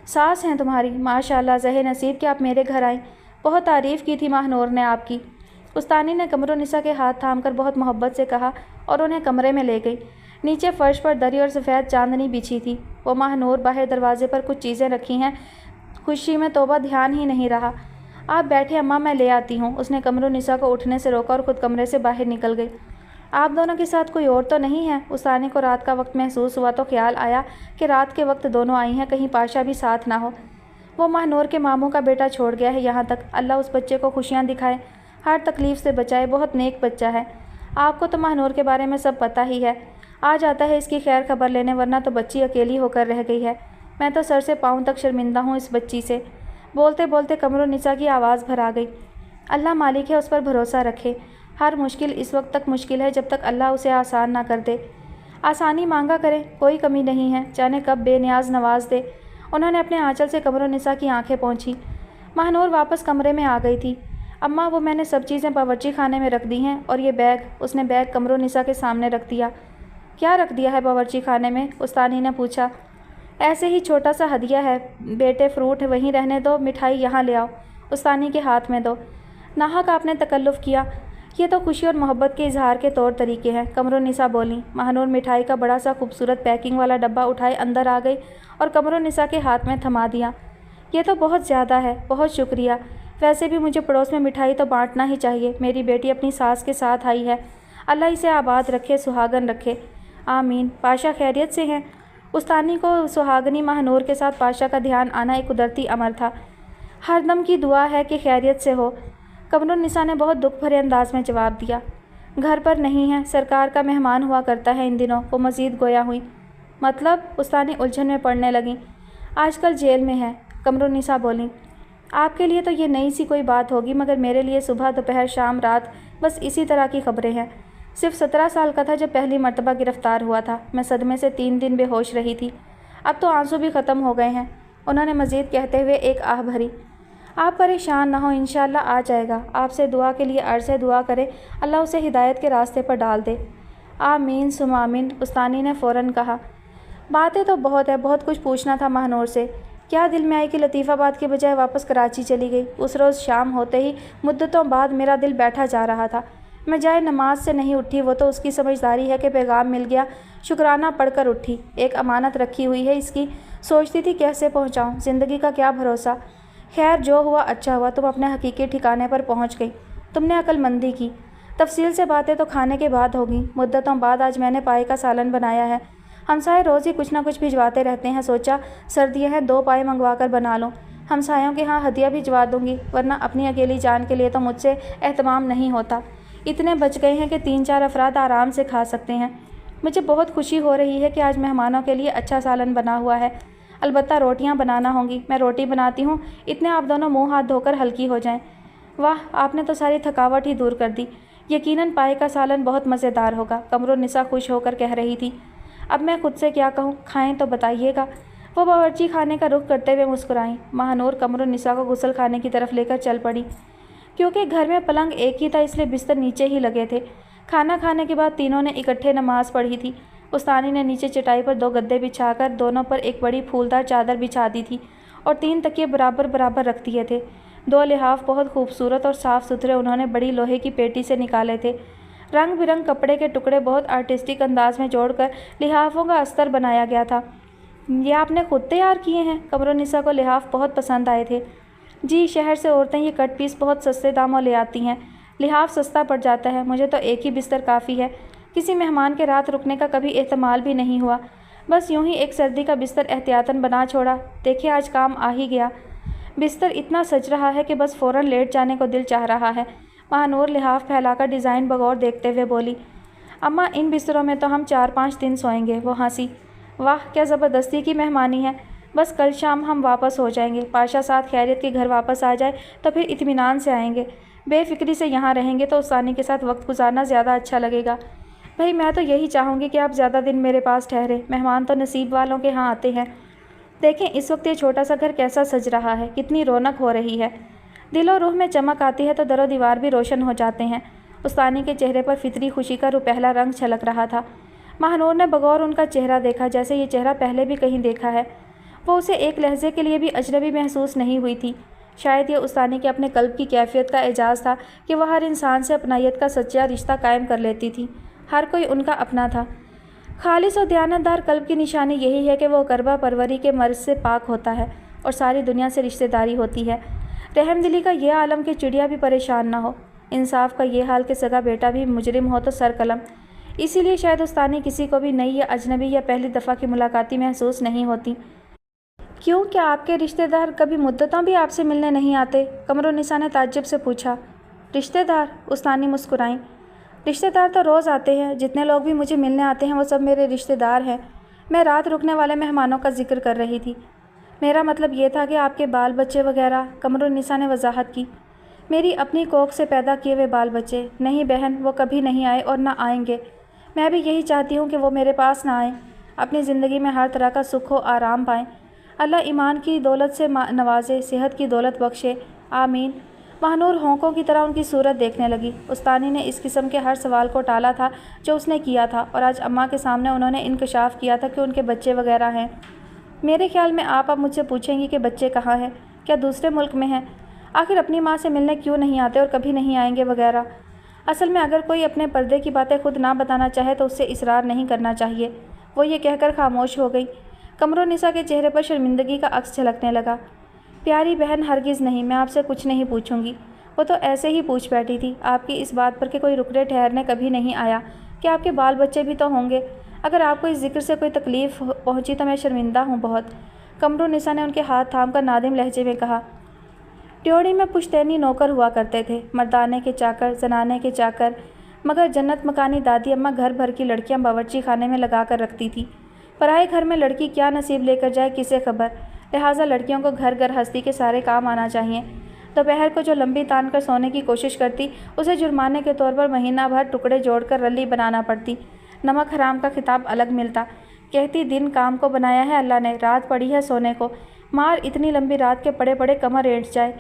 ساس ہیں تمہاری؟ ماشاءاللہ، زہے نصیب کہ آپ میرے گھر آئیں، بہت تعریف کی تھی مہنور نے آپ کی۔ استانی نے قمر النساء کے ہاتھ تھام کر بہت محبت سے کہا اور انہیں کمرے میں لے گئی۔ نیچے فرش پر دری اور سفید چاندنی بچھی تھی۔ وہ مہنور باہر دروازے پر کچھ چیزیں رکھی ہیں، خوشی میں توبہ دھیان ہی نہیں رہا۔ آپ بیٹھے اماں، میں لے آتی ہوں۔ اس نے قمر النساء کو اٹھنے سے روکا اور خود کمرے سے باہر نکل گئی۔ آپ دونوں کے ساتھ کوئی اور تو نہیں ہے؟ استانی کو رات کا وقت محسوس ہوا تو خیال آیا کہ رات کے وقت دونوں آئی ہیں، کہیں پاشا بھی ساتھ نہ ہو۔ وہ ماہنور کے ماموں کا بیٹا چھوڑ گیا ہے یہاں تک، اللہ اس بچے کو خوشیاں دکھائے، ہر تکلیف سے بچائے، بہت نیک بچہ ہے۔ آپ کو تو ماہنور کے بارے میں سب پتہ ہی ہے، آ جاتا ہے اس کی خیر خبر لینے، ورنہ تو بچی اکیلی ہو کر رہ گئی ہے۔ میں تو سر سے پاؤں تک شرمندہ ہوں اس بچی سے۔ بولتے بولتے قمرالنساء کی آواز بھر آ گئی۔ اللہ مالک ہے، اس پر بھروسہ رکھے، ہر مشکل اس وقت تک مشکل ہے جب تک اللہ اسے آسان نہ کر دے۔ آسانی مانگا کرے، کوئی کمی نہیں ہے، جانے کب بے نیاز نواز دے۔ انہوں نے اپنے آنچل سے قمرالنساء کی آنکھیں پونچھی۔ ماہنور واپس کمرے میں آ گئی تھی۔ اماں، وہ میں نے سب چیزیں باورچی خانے میں رکھ دی ہیں، اور یہ بیگ، اس نے بیگ قمرالنساء کے سامنے رکھ دیا۔ کیا رکھ دیا ہے باورچی خانے میں؟ استانی نے پوچھا۔ ایسے ہی چھوٹا سا ہدیہ ہے بیٹے، فروٹ وہیں رہنے دو، مٹھائی یہاں لے آؤ، استانی کے ہاتھ میں دو۔ ناحق آپ نے تکلف کیا، یہ تو خوشی اور محبت کے اظہار کے طور طریقے ہیں، قمرالنساء بولیں۔ ماہنور مٹھائی کا بڑا سا خوبصورت پیکنگ والا ڈبہ اٹھائے اندر آ گئی اور قمرالنساء کے ہاتھ میں تھما دیا۔ یہ تو بہت زیادہ ہے، بہت شکریہ، ویسے بھی مجھے پڑوس میں مٹھائی تو بانٹنا ہی چاہیے، میری بیٹی اپنی ساس کے ساتھ آئی ہے، اللہ اسے آباد رکھے، سہاگن رکھے، آمین۔ پاشا خیریت سے ہیں؟ استانی کو سہاگنی ماہنور کے ساتھ پاشا کا دھیان آنا ایک قدرتی امر تھا۔ ہر دم کی دعا ہے کہ خیریت سے ہو، قمرالنساء نے بہت دکھ بھرے انداز میں جواب دیا۔ گھر پر نہیں ہے، سرکار کا مہمان ہوا کرتا ہے ان دنوں، وہ مزید گویا ہوئی۔ مطلب؟ استانی الجھن میں پڑنے لگیں۔ آج کل جیل میں ہے، قمرالنساء بولیں۔ آپ کے لیے تو یہ نئی سی کوئی بات ہوگی، مگر میرے لیے صبح دوپہر شام رات بس اسی طرح کی خبریں ہیں۔ صرف 17 سال کا تھا جب پہلی مرتبہ گرفتار ہوا تھا، میں صدمے سے 3 دن بے ہوش رہی تھی، اب تو آنسو بھی ختم ہو گئے ہیں۔ انہوں نے مزید کہتے ہوئے ایک آہ بھری۔ آپ پریشان نہ ہوں، انشاءاللہ آ جائے گا، آپ سے دعا کے لیے عرض ہے، دعا کرے اللہ اسے ہدایت کے راستے پر ڈال دے۔ آمین ثم آمین، استانی نے فوراً کہا۔ باتیں تو بہت ہے، بہت کچھ پوچھنا تھا ماہنور سے۔ کیا دل میں آئی کہ لطیف آباد کے بجائے واپس کراچی چلی گئی؟ اس روز شام ہوتے ہی مدتوں بعد میرا دل بیٹھا جا رہا تھا، میں جائے نماز سے نہیں اٹھی، وہ تو اس کی سمجھداری ہے کہ پیغام مل گیا، شکرانہ پڑھ کر اٹھی، ایک امانت رکھی ہوئی ہے اس کی، سوچتی تھی کیسے پہنچاؤں، زندگی کا کیا بھروسہ۔ خیر جو ہوا اچھا ہوا، تم اپنے حقیقی ٹھکانے پر پہنچ گئی، تم نے عقل مندی کی۔ تفصیل سے باتیں تو کھانے کے بعد ہوگی، مدتوں بعد آج میں نے پائے کا سالن بنایا ہے، ہمسائے روز ہی کچھ نہ کچھ بھجواتے رہتے ہیں، سوچا سردیاں ہیں 2 پائے منگوا کر بنا لوں، ہمسایوں کے ہاں ہدیہ بھجوا دوں گی، ورنہ اپنی اکیلی جان کے لیے تو مجھ سے اہتمام نہیں ہوتا۔ اتنے بچ گئے ہیں کہ 3-4 افراد آرام سے کھا سکتے ہیں۔ مجھے بہت خوشی ہو رہی ہے کہ آج مہمانوں کے لیے اچھا سالن بنا ہوا ہے، البتہ روٹیاں بنانا ہوں گی، میں روٹی بناتی ہوں، اتنے آپ دونوں منہ ہاتھ دھو کر ہلکی ہو جائیں۔ واہ، آپ نے تو ساری تھکاوٹ ہی دور کر دی، یقیناً پائے کا سالن بہت مزیدار ہوگا، قمرالنساء خوش ہو کر کہہ رہی تھی۔ اب میں خود سے کیا کہوں، کھائیں تو بتائیے گا۔ وہ باورچی خانے کا رخ کرتے ہوئے مسکرائیں۔ ماہنور قمرالنساء کو غسل خانے کی طرف لے کر چل پڑی۔ کیونکہ گھر میں پلنگ ایک ہی تھا اس لیے بستر نیچے ہی لگے تھے۔ کھانا کھانے کے بعد تینوں نے اکٹھے نماز پڑھی تھی۔ استانی نے نیچے چٹائی پر 2 گدے بچھا کر دونوں پر ایک بڑی پھولدار چادر بچھا دی تھی اور 3 تکیے برابر برابر رکھ دیے تھے۔ 2 لحاف بہت خوبصورت اور صاف ستھرے انہوں نے بڑی لوہے کی پیٹی سے نکالے تھے، رنگ برنگ کپڑے کے ٹکڑے بہت آرٹسٹک انداز میں جوڑ کر لحافوں کا استر بنایا گیا تھا۔ یہ آپ نے خود تیار کیے ہیں؟ قمرالنساء کو لحاف بہت پسند آئے تھے۔ جی، شہر سے عورتیں یہ کٹ پیس بہت سستے داموں لے آتی ہیں، لحاف سستا پڑ جاتا ہے، مجھے تو ایک ہی بستر کافی ہے، کسی مہمان کے رات رکنے کا کبھی احتمال بھی نہیں ہوا، بس یوں ہی ایک سردی کا بستر احتیاطاً بنا چھوڑا، دیکھیں آج کام آ ہی گیا۔ بستر اتنا سج رہا ہے کہ بس فوراً لیٹ جانے کو دل چاہ رہا ہے۔ ماہنور لحاف پھیلا کر ڈیزائن بغور دیکھتے ہوئے بولی۔ اماں، ان بستروں میں تو ہم 4-5 دن سوئیں گے، وہ ہنسی۔ واہ، کیا زبردستی کی مہمانی ہے، بس کل شام ہم واپس ہو جائیں گے، پاشا ساتھ خیریت کے گھر واپس آ جائے تو پھر اطمینان سے آئیں گے، بے فکری سے یہاں رہیں گے تو استانی کے ساتھ وقت گزارنا زیادہ اچھا لگے گا۔ بھئی میں تو یہی چاہوں گی کہ آپ زیادہ دن میرے پاس ٹھہرے، مہمان تو نصیب والوں کے ہاں آتے ہیں۔ دیکھیں اس وقت یہ چھوٹا سا گھر کیسا سج رہا ہے، کتنی رونق ہو رہی ہے، دل و روح میں چمک آتی ہے تو در و دیوار بھی روشن ہو جاتے ہیں۔ استانی کے چہرے پر فطری خوشی کا روپہلا رنگ چھلک رہا تھا۔ ماہنور نے بغور ان کا چہرہ دیکھا جیسے یہ چہرہ پہلے بھی کہیں دیکھا ہے، وہ اسے ایک لہجے کے لیے بھی اجنبی محسوس نہیں ہوئی تھی۔ شاید یہ استانی کے اپنے قلب کی کیفیت کا اعجاز تھا کہ وہ ہر انسان سے اپنائیت کا سچا رشتہ قائم کر لیتی تھی، ہر کوئی ان کا اپنا تھا۔ خالص و دیانتدار قلب کی نشانی یہی ہے کہ وہ قربہ پروری کے مرض سے پاک ہوتا ہے اور ساری دنیا سے رشتہ داری ہوتی ہے۔ رحم دلی کا یہ عالم کہ چڑیا بھی پریشان نہ ہو۔ इंसाफ का ये हाल कि सगा बेटा भी मुजरिम हो तो सर कलम। इसीलिए शायद उस्तानी किसी को भी नई या अजनबी या पहली दफ़ा की मुलाकाती महसूस नहीं होती। क्यों, क्या आपके रिश्तेदार कभी मुद्दतों भी आपसे मिलने नहीं आते? कमरुन्निसा ने ताज्जुब से पूछा। रिश्तेदार? उस्तानी मुस्कुराईं। रिश्तेदार तो रोज़ आते हैं, जितने लोग भी मुझे मिलने आते हैं वो सब मेरे रिश्तेदार हैं। मैं रात रुकने वाले मेहमानों का जिक्र कर रही थी। मेरा मतलब ये था कि आपके बाल बच्चे वगैरह, कमरुन्निसा ने वजाहत की। मेरी अपनी कोख से पैदा किए हुए बाल बच्चे? नहीं बहन, वो कभी नहीं आए और ना आएंगे। मैं भी यही चाहती हूँ कि वो मेरे पास ना आएँ, अपनी ज़िंदगी में हर तरह का सुख हो, आराम पाएँ। अल्लाह ईमान की दौलत से नवाजे, सेहत की दौलत बख्शे, आमीन। महानूर होंकों की तरह उनकी सूरत देखने लगी। उस्तानी ने इस किस्म के हर सवाल को टाला था जो उसने किया था, और आज अम्मा के सामने उन्होंने इंकशाफ किया था कि उनके बच्चे वगैरह हैं। मेरे ख्याल में आप अब मुझसे पूछेंगी कि बच्चे कहाँ हैं, क्या दूसरे मुल्क में हैं, आखिर अपनी माँ से मिलने क्यों नहीं आते और कभी नहीं आएंगे वगैरह। असल में अगर कोई अपने पर्दे की बातें खुद ना बताना चाहे तो उससे इसरार नहीं करना चाहिए। वो ये कहकर खामोश हो गई। कमरुन्निसा के चेहरे पर शर्मिंदगी का अक्स झलकने लगा। प्यारी बहन, हरगिज़ नहीं, मैं आपसे कुछ नहीं पूछूंगी। वो तो ऐसे ही पूछ बैठी थी, आपकी इस बात पर कि कोई रुकने ठहरने कभी नहीं आया कि आपके बाल बच्चे भी तो होंगे। अगर आपको इस जिक्र से कोई तकलीफ़ पहुंची तो मैं शर्मिंदा हूँ बहुत। कमरुन्निसा ने उनके हाथ थाम कर नादिम लहजे में कहा। ड्योढ़ी में पुश्तैनी नौकर हुआ करते थे, मर्दाने के चाकर, जनाने के चाकर, मगर जन्नत मकानी दादी अम्मा घर भर की लड़कियां बावर्ची खाने में लगा कर रखती थी। पराए घर में लड़की क्या नसीब लेकर जाए किसे खबर, लिहाजा लड़कियों को घर गृहस्थी के सारे काम आना चाहिए। दोपहर को जो लंबी तान कर सोने की कोशिश करती उसे जुर्माने के तौर पर महीना भर टुकड़े जोड़कर रली बनाना पड़ती। नमक हराम का खिताब अलग मिलता। कहती दिन काम को बनाया है अल्लाह ने, रात पड़ी है सोने को, मार इतनी लंबी रात के पड़े पड़े कमर ऐंठ जाए।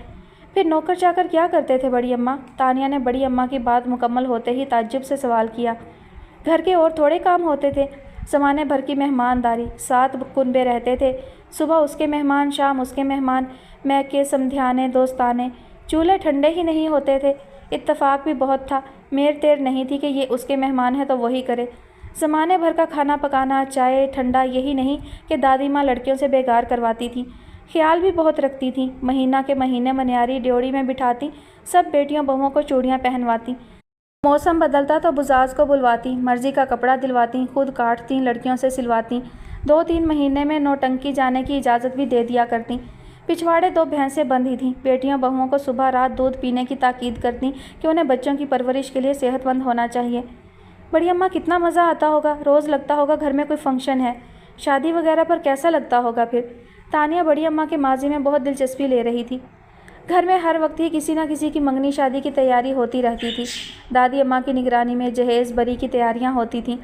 फिर नौकर चाकर क्या करते थे बड़ी अम्मा? तानिया ने बड़ी अम्मा की बात मुकम्मल होते ही ताज्जुब से सवाल किया। घर के और थोड़े काम होते थे, ज़माने भर की मेहमानदारी, 7 कुनबे रहते थे, सुबह उसके मेहमान, शाम उसके मेहमान, मैके, समधियाने, दोस्ताने। चूल्हे ठंडे ही नहीं होते थे। इत्तफाक भी बहुत था, मेर तेर नहीं थी कि ये उसके मेहमान हैं तो वही करे। ज़माने भर का खाना पकाना, चाय ठंडा, यही नहीं कि दादी माँ लड़कियों से बेगार करवाती थी। ख्याल भी बहुत रखती थी। महीना के महीने मनियारी ड्योढ़ी में बिठाती, सब बेटियों बहुओं को चूड़ियाँ पहनवाती। मौसम बदलता तो बुजाज को बुलवाती, मर्जी का कपड़ा दिलवाती, खुद काटती, लड़कियों से सिलवाती। 2-3 महीने में नौटंकी जाने की इजाज़त भी दे दिया करती। पिछवाड़े 2 भैंसें बंधी थीं। बेटियों बहुओं को सुबह रात दूध पीने की ताकीद करती कि उन्हें बच्चों की परवरिश के लिए सेहतमंद होना चाहिए। बड़ी अम्मा, कितना मज़ा आता होगा, रोज़ लगता होगा घर में कोई फंक्शन है। शादी वगैरह पर कैसा लगता होगा फिर? तानिया बड़ी अम्मा के माजी में बहुत दिलचस्पी ले रही थी। घर में हर वक्त ही किसी न किसी की मंगनी शादी की तैयारी होती रहती थी। दादी अम्मा की निगरानी में जहेज़ बरी की तैयारियां होती थीं।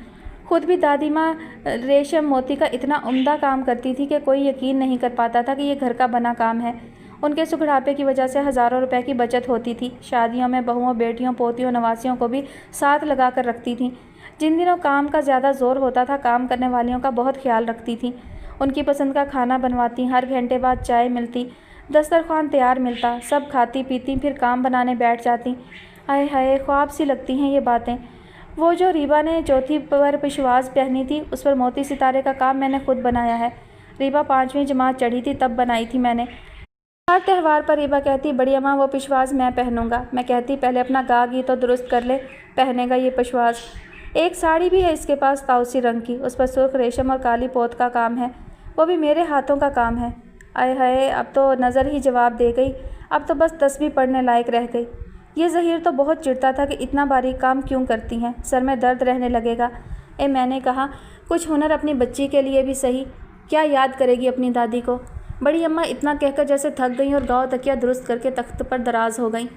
खुद भी दादी माँ रेशम मोती का इतना उम्दा काम करती थी कि कोई यकीन नहीं कर पाता था कि ये घर का बना काम है। उनके सुघड़ापे की वजह से हज़ारों रुपए की बचत होती थी। शादियों में बहुओं, बेटियों, पोतियों, नवासियों को भी साथ लगा कर रखती थीं। जिन दिनों काम का ज़्यादा ज़ोर होता था, काम करने वालियों का बहुत ख्याल रखती थीं। उनकी पसंद का खाना बनवाती, हर घंटे बाद चाय मिलती, दस्तरखान तैयार मिलता, सब खाती पीती, फिर काम बनाने बैठ जाती। आए हाय, ख्वाब सी लगती हैं ये बातें। वो जो रीबा ने चौथी पर पिशवाज पहनी थी, उस पर मोती सितारे का काम मैंने खुद बनाया है। रीबा 5वीं जमात चढ़ी थी तब बनाई थी मैंने। हर त्यौहार पर रीबा कहती, बड़ी अम्मा वो पिशवाज मैं पहनूंगा। मैं कहती, पहले अपना गा गी तो दुरुस्त कर ले, पहनेगा ये पिशवाज। एक साड़ी भी है इसके पास ताउसी रंग की, उस पर सुर्ख रेशम और काली पोत का काम है, वो भी मेरे हाथों का काम है। आए हाय, अब तो नज़र ही जवाब दे गई, अब तो बस तस्बीह पढ़ने लायक रह गई। ये ज़हीर तो बहुत चिढ़ता था कि इतना बारीक काम क्यों करती हैं, सर में दर्द रहने लगेगा। मैंने कहा, कुछ हुनर अपनी बच्ची के लिए भी सही, क्या याद करेगी अपनी दादी को। बड़ी अम्मा इतना कहकर जैसे थक गई और गाँव तकिया दुरुस्त करके तख्त पर दराज हो गई।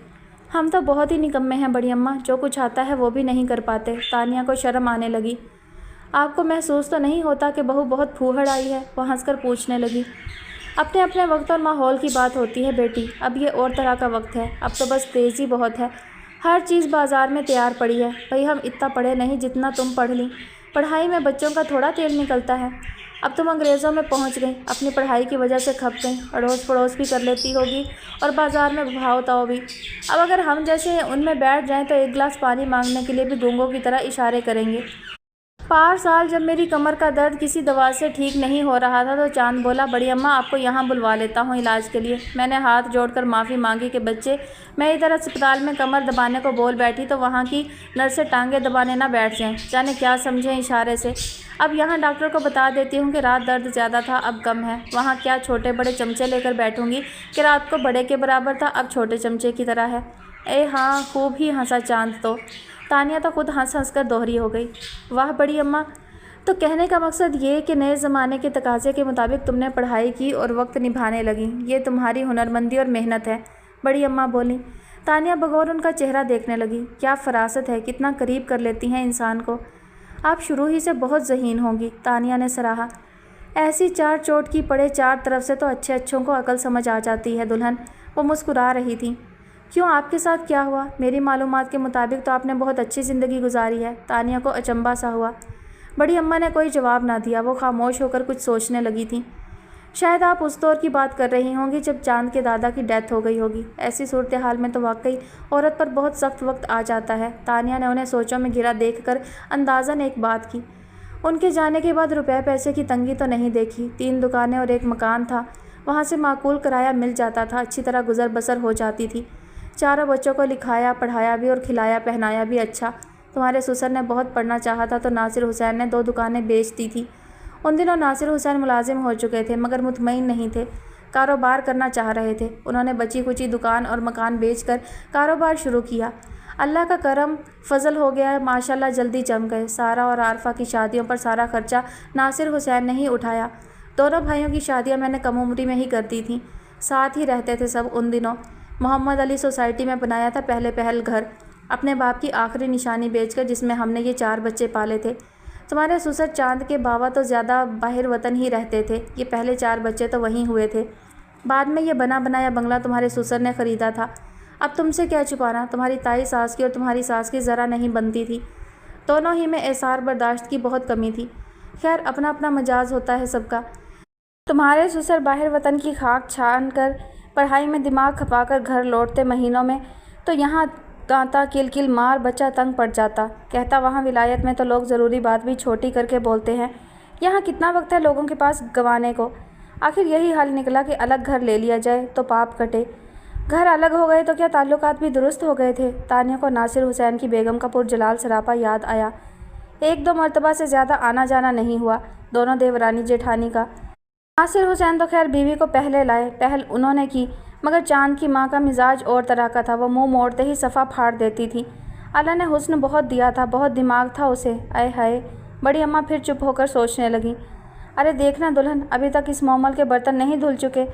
हम तो बहुत ही निकम्मे हैं बड़ी अम्मा, जो कुछ आता है वो भी नहीं कर पाते। तानिया को शर्म आने लगी। आपको महसूस तो नहीं होता कि बहू बहुत फूहड़ आई है? वो हंसकर पूछने लगी। अपने अपने वक्त और माहौल की बात होती है बेटी, अब ये और तरह का वक्त है, अब तो बस तेज़ी बहुत है, हर चीज़ बाज़ार में तैयार पड़ी है। भाई हम इतना पढ़े नहीं जितना तुम पढ़ ली, पढ़ाई में बच्चों का थोड़ा तेल निकलता है। अब तुम अंग्रेज़ों में पहुंच गई, अपनी पढ़ाई की वजह से खप गई, अड़ोस पड़ोस भी कर लेती होगी और बाज़ार में भाव ताव भी। अब अगर हम जैसे उनमें बैठ जाएं तो 1 गिलास पानी मांगने के लिए भी गूंगों की तरह इशारे करेंगे। पार साल जब मेरी कमर का दर्द किसी दवा से ठीक नहीं हो रहा था तो चांद बोला, बड़ी अम्मा आपको यहाँ बुलवा लेता हूँ इलाज के लिए। मैंने हाथ जोड़कर माफ़ी मांगी कि बच्चे, मैं इधर अस्पताल में कमर दबाने को बोल बैठी तो वहाँ की नर्सें टांगे दबाने ना बैठ जाएं, जाने क्या समझें इशारे से। अब यहाँ डॉक्टर को बता देती हूँ कि रात दर्द ज़्यादा था, अब कम है। वहाँ क्या छोटे बड़े चमचे लेकर बैठूँगी कि रात को बड़े के बराबर था, अब छोटे चमचे की तरह है। हाँ, खूब ही हंसा चांद तो। तानिया तो खुद हंस हंस कर दोहरी हो गई। वाह बड़ी अम्मा, तो कहने का मकसद ये कि नए ज़माने के तकाज़े के मुताबिक तुमने पढ़ाई की और वक्त निभाने लगी, ये तुम्हारी हुनरमंदी और मेहनत है, बड़ी अम्मा बोली। तानिया बगौर उनका चेहरा देखने लगी। क्या फरासत है, कितना करीब कर लेती हैं इंसान को। आप शुरू ही से बहुत ज़हीन होंगी, तानिया ने सराहा। ऐसी चार चोट की पड़े चार तरफ से तो अच्छे अच्छों को अकल समझ आ जाती है दुल्हन। वो मुस्कुरा रही थी। क्यों, आपके साथ क्या हुआ? मेरी मालूमात के मुताबिक तो आपने बहुत अच्छी ज़िंदगी गुजारी है। तानिया को अचंभा सा हुआ। बड़ी अम्मा ने कोई जवाब ना दिया। वो खामोश होकर कुछ सोचने लगी थी। शायद आप उस दौर की बात कर रही होंगी जब चांद के दादा की डेथ हो गई होगी। ऐसी सूरत हाल में तो वाकई औरत पर बहुत सख्त वक्त आ जाता है। तानिया ने उन्हें सोचों में घिरा देखकर अंदाज़न एक बात की। उनके जाने के बाद रुपए पैसे की तंगी तो नहीं देखी। 3 दुकानें और एक मकान था, वहाँ से माकूल किराया मिल जाता था, अच्छी तरह गुजर बसर हो जाती थी। 4 बच्चों को लिखाया पढ़ाया भी और खिलाया पहनाया भी अच्छा। तुम्हारे ससुर ने बहुत पढ़ना चाहा था तो नासिर हुसैन ने 2 दुकानें बेच दी थी। उन दिनों नासिर हुसैन मुलाजिम हो चुके थे मगर मुतमईन नहीं थे, कारोबार करना चाह रहे थे। उन्होंने बची कुची दुकान और मकान बेचकर कारोबार शुरू किया। अल्लाह का करम फजल हो गया, माशाल्लाह जल्दी जम गए। सारा और आरफा की शादियों पर सारा खर्चा नासिर हुसैन ने ही उठाया। दोनों भाइयों की शादियां मैंने कम उम्री में ही कर दी थी। साथ ही रहते थे सब उन दिनों। मोहम्मद अली सोसाइटी में बनाया था पहले पहल घर, अपने बाप की आखिरी निशानी बेचकर, जिसमें हमने ये 4 बच्चे पाले थे। तुम्हारे ससुर चांद के बाबा तो ज़्यादा बाहर वतन ही रहते थे, ये पहले 4 बच्चे तो वहीं हुए थे। बाद में ये बना बनाया बंगला तुम्हारे ससुर ने ख़रीदा था। अब तुमसे क्या छुपाना, तुम्हारी ताई सास की और तुम्हारी सास की ज़रा नहीं बनती थी। दोनों ही में एसार बर्दाश्त की बहुत कमी थी। खैर, अपना अपना मजाज होता है सबका। तुम्हारे ससुर बाहर वतन की खाक छान कर पढ़ाई में दिमाग खपाकर घर लौटते महीनों में तो यहाँ तांता किल किल मार बच्चा तंग पड़ जाता। कहता वहाँ विलायत में तो लोग ज़रूरी बात भी छोटी करके बोलते हैं, यहाँ कितना वक्त है लोगों के पास गंवाने को। आखिर यही हाल निकला कि अलग घर ले लिया जाए तो पाप कटे। घर अलग हो गए तो क्या ताल्लुकात भी दुरुस्त हो गए थे। तानिया को नासिर हुसैन की बेगम का पुरजलाल सरापा याद आया। 1-2 मरतबा से ज़्यादा आना जाना नहीं हुआ दोनों देवरानी जेठानी का। नासिर हुसैन तो खैर बीवी को पहले लाए, पहल उन्होंने की, मगर चांद की माँ का मिजाज और तरह का था। वो मुंह मोड़ते ही सफ़ा फाड़ देती थी। अल्लाह ने हुस्न बहुत दिया था, बहुत दिमाग था उसे। आए हाय, बड़ी अम्मा फिर चुप होकर सोचने लगी। अरे देखना दुल्हन, अभी तक इस मोमल के बर्तन नहीं धुल चुके।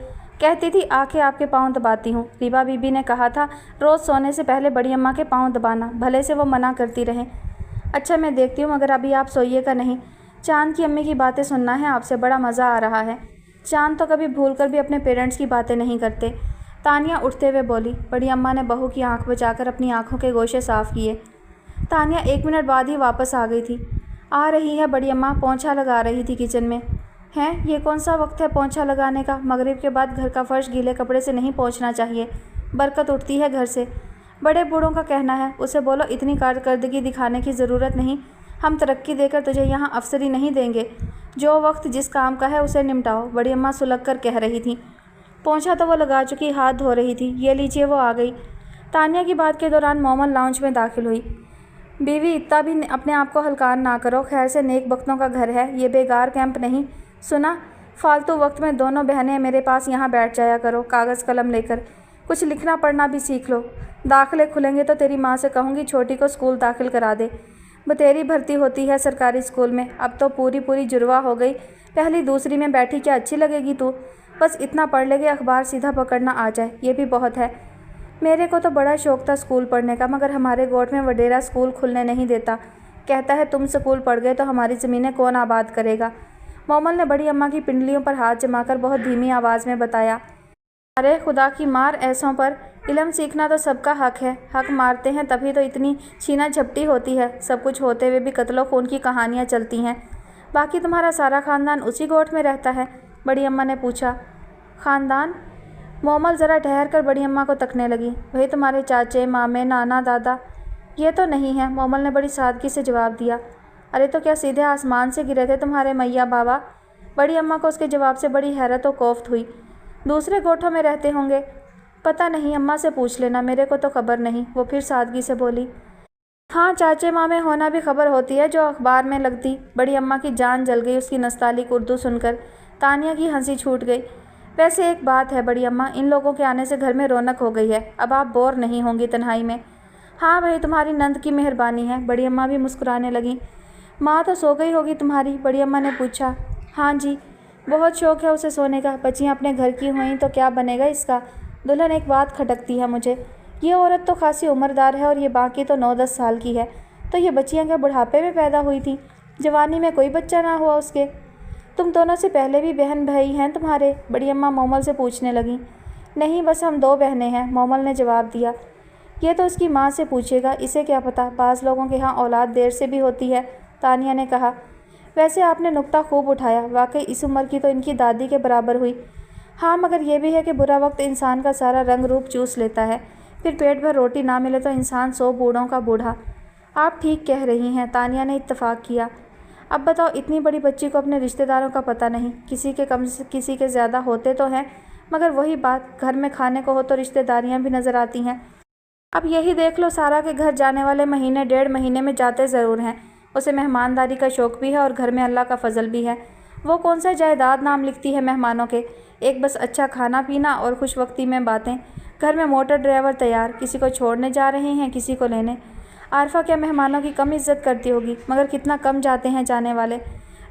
कहती थी आके आपके पाँव दबाती हूँ। रीबा बीबी ने कहा था रोज़ सोने से पहले बड़ी अम्मा के पाँव दबाना, भले से वो मना करती रहें। अच्छा मैं देखती हूँ, मगर अभी आप सोइएगा नहीं। चांद की अम्मी की बातें सुनना है आपसे, बड़ा मज़ा आ रहा है। चांद तो कभी भूलकर भी अपने पेरेंट्स की बातें नहीं करते। तानिया उठते हुए बोली। बड़ी अम्मा ने बहू की आंख बचाकर अपनी आंखों के गोशे साफ़ किए। तानिया 1 मिनट बाद ही वापस आ गई थी। आ रही है बड़ी अम्मा, पोंछा लगा रही थी किचन में। हैं, ये कौन सा वक्त है पोंछा लगाने का? मगरिब के बाद घर का फर्श गीले कपड़े से नहीं पोंछना चाहिए, बरकत उठती है घर से। बड़े बूढ़ों का कहना है, उसे बोलो इतनी कारकर्दगी दिखाने की ज़रूरत नहीं, हम तरक्की देकर तुझे यहाँ अफसरी नहीं देंगे। जो वक्त जिस काम का है उसे निपटाओ, बड़ी अम्मा सुलग कर कह रही थी। पोंछा तो वो लगा चुकी, हाथ धो रही थी। ये लीजिए वो आ गई। तानिया की बात के दौरान मोमन लाउंज में दाखिल हुई। बीवी इतना भी अपने आप को हल्कान ना करो, खैर से नेक बख्तों का घर है, ये बेकार कैंप नहीं। सुना, फालतू वक्त में दोनों बहनें मेरे पास यहाँ बैठ जाया करो, कागज़ कलम लेकर कुछ लिखना पढ़ना भी सीख लो। दाखिले खुलेंगे तो तेरी माँ से कहूँगी छोटी को स्कूल दाखिल करा दे। बतेरी भर्ती होती है सरकारी स्कूल में, अब तो पूरी जुड़वा हो गई। पहली दूसरी में बैठी क्या अच्छी लगेगी तू? बस इतना पढ़ लेगे अखबार सीधा पकड़ना आ जाए, ये भी बहुत है। मेरे को तो बड़ा शौक़ था स्कूल पढ़ने का, मगर हमारे गोठ में वडेरा स्कूल खुलने नहीं देता। कहता है तुम स्कूल पढ़ गए तो हमारी ज़मीनें कौन आबाद करेगा। मोमल ने बड़ी अम्मा की पिंडलियों पर हाथ जमाकर बहुत धीमी आवाज़ में बताया। अरे खुदा की मार, ऐसों पर इल्म सीखना तो सबका हक है। हक मारते हैं तभी तो इतनी छीना झपटी होती है। सब कुछ होते हुए भी कत्लो खून की कहानियाँ चलती हैं। बाकी तुम्हारा सारा ख़ानदान उसी गोठ में रहता है? बड़ी अम्मा ने पूछा। ख़ानदान? मोमल ज़रा ठहर कर बड़ी अम्मा को तकने लगी। वही तुम्हारे चाचे मामे नाना दादा? ये तो नहीं है, मोमल ने बड़ी सादगी से जवाब दिया। अरे तो क्या सीधे आसमान से गिरे थे तुम्हारे मैया बाबा? बड़ी अम्मा को उसके जवाब से बड़ी हैरत और कोफ्त हुई। दूसरे कोठों में रहते होंगे। पता नहीं, अम्मा से पूछ लेना, मेरे को तो खबर नहीं, वो फिर सादगी से बोली। हाँ, चाचे मामे होना भी खबर होती है जो अखबार में लगती। बड़ी अम्मा की जान जल गई उसकी नस्तालिक उर्दू सुनकर। तानिया की हंसी छूट गई। वैसे एक बात है बड़ी अम्मा, इन लोगों के आने से घर में रौनक हो गई है। अब आप बोर नहीं होंगी तन्हाई में। हाँ भाई, तुम्हारी नंद की मेहरबानी है। बड़ी अम्मा भी मुस्कुराने लगी। माँ तो सो गई होगी तुम्हारी? बड़ी अम्मा ने पूछा। हाँ जी, बहुत शौक़ है उसे सोने का। बच्चियाँ अपने घर की हुईं तो क्या बनेगा इसका। दुल्हन, एक बात खटकती है मुझे। ये औरत तो खासी उम्रदार है और ये बाकी तो 9-10 साल की है। तो ये बच्चियाँ क्या बुढ़ापे में पैदा हुई थी? जवानी में कोई बच्चा ना हुआ उसके? तुम दोनों से पहले भी बहन भाई हैं तुम्हारे? बड़ी अम्मा मोमल से पूछने लगी। नहीं, बस हम 2 बहनें हैं, मोमल ने जवाब दिया। ये तो उसकी माँ से पूछेगा, इसे क्या पता, बाज़ लोगों के यहाँ औलाद देर से भी होती है, तानिया ने कहा। वैसे आपने नुक्ता खूब उठाया, वाकई इस उम्र की तो इनकी दादी के बराबर हुई। हाँ, मगर यह भी है कि बुरा वक्त इंसान का सारा रंग रूप चूस लेता है, फिर पेट भर रोटी ना मिले तो इंसान 100 बूढ़ों का बूढ़ा। आप ठीक कह रही हैं, तानिया ने इत्तफाक किया। अब बताओ, इतनी बड़ी बच्ची को अपने रिश्तेदारों का पता नहीं, किसी के कम किसी के ज़्यादा होते तो हैं, मगर वही बात, घर में खाने को हो तो रिश्तेदारियां भी नज़र आती हैं। अब यही देख लो, सारा के घर जाने वाले महीने 1.5 महीने में जाते ज़रूर हैं। उसे मेहमानदारी का शौक़ भी है और घर में अल्लाह का फजल भी है। वो कौन सा जायदाद नाम लिखती है मेहमानों के, एक बस अच्छा खाना पीना और खुश वक्ती में बातें। घर में मोटर ड्राइवर तैयार, किसी को छोड़ने जा रहे हैं, किसी को लेने। आरफा क्या मेहमानों की कम इज्जत करती होगी, मगर कितना कम जाते हैं जाने वाले।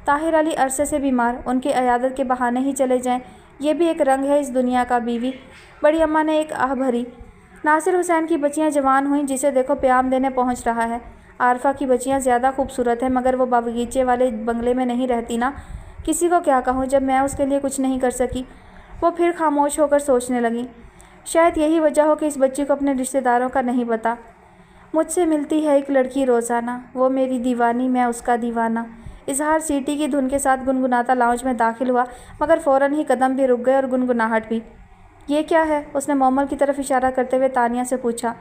ताहिर अली अरसे से बीमार, उनकी अयादत के बहाने ही चले जाएं, ये भी एक रंग है इस दुनिया का। बीवी, बड़ी अम्मा ने एक आह भरी। नासिर हुसैन की बच्चियां जवान हुईं, जिसे देखो प्याम देने पहुंच रहा है। आरफा की बच्चियां ज़्यादा खूबसूरत हैं, मगर वो बागीचे वाले बंगले में नहीं रहती ना। किसी को क्या कहूँ जब मैं उसके लिए कुछ नहीं कर सकी। वो फिर खामोश होकर सोचने लगी। शायद यही वजह हो कि इस बच्ची को अपने रिश्तेदारों का नहीं पता। मुझसे मिलती है एक लड़की रोज़ाना, वो मेरी दीवानी, मैं उसका दीवाना। इजहार सीटी की धुन के साथ गुनगुनाता लाउंज में दाखिल हुआ, मगर फ़ौरन ही कदम भी रुक गए और गुनगुनाहट भी। ये क्या है? उसने मोमल की तरफ इशारा करते हुए तानिया से पूछा।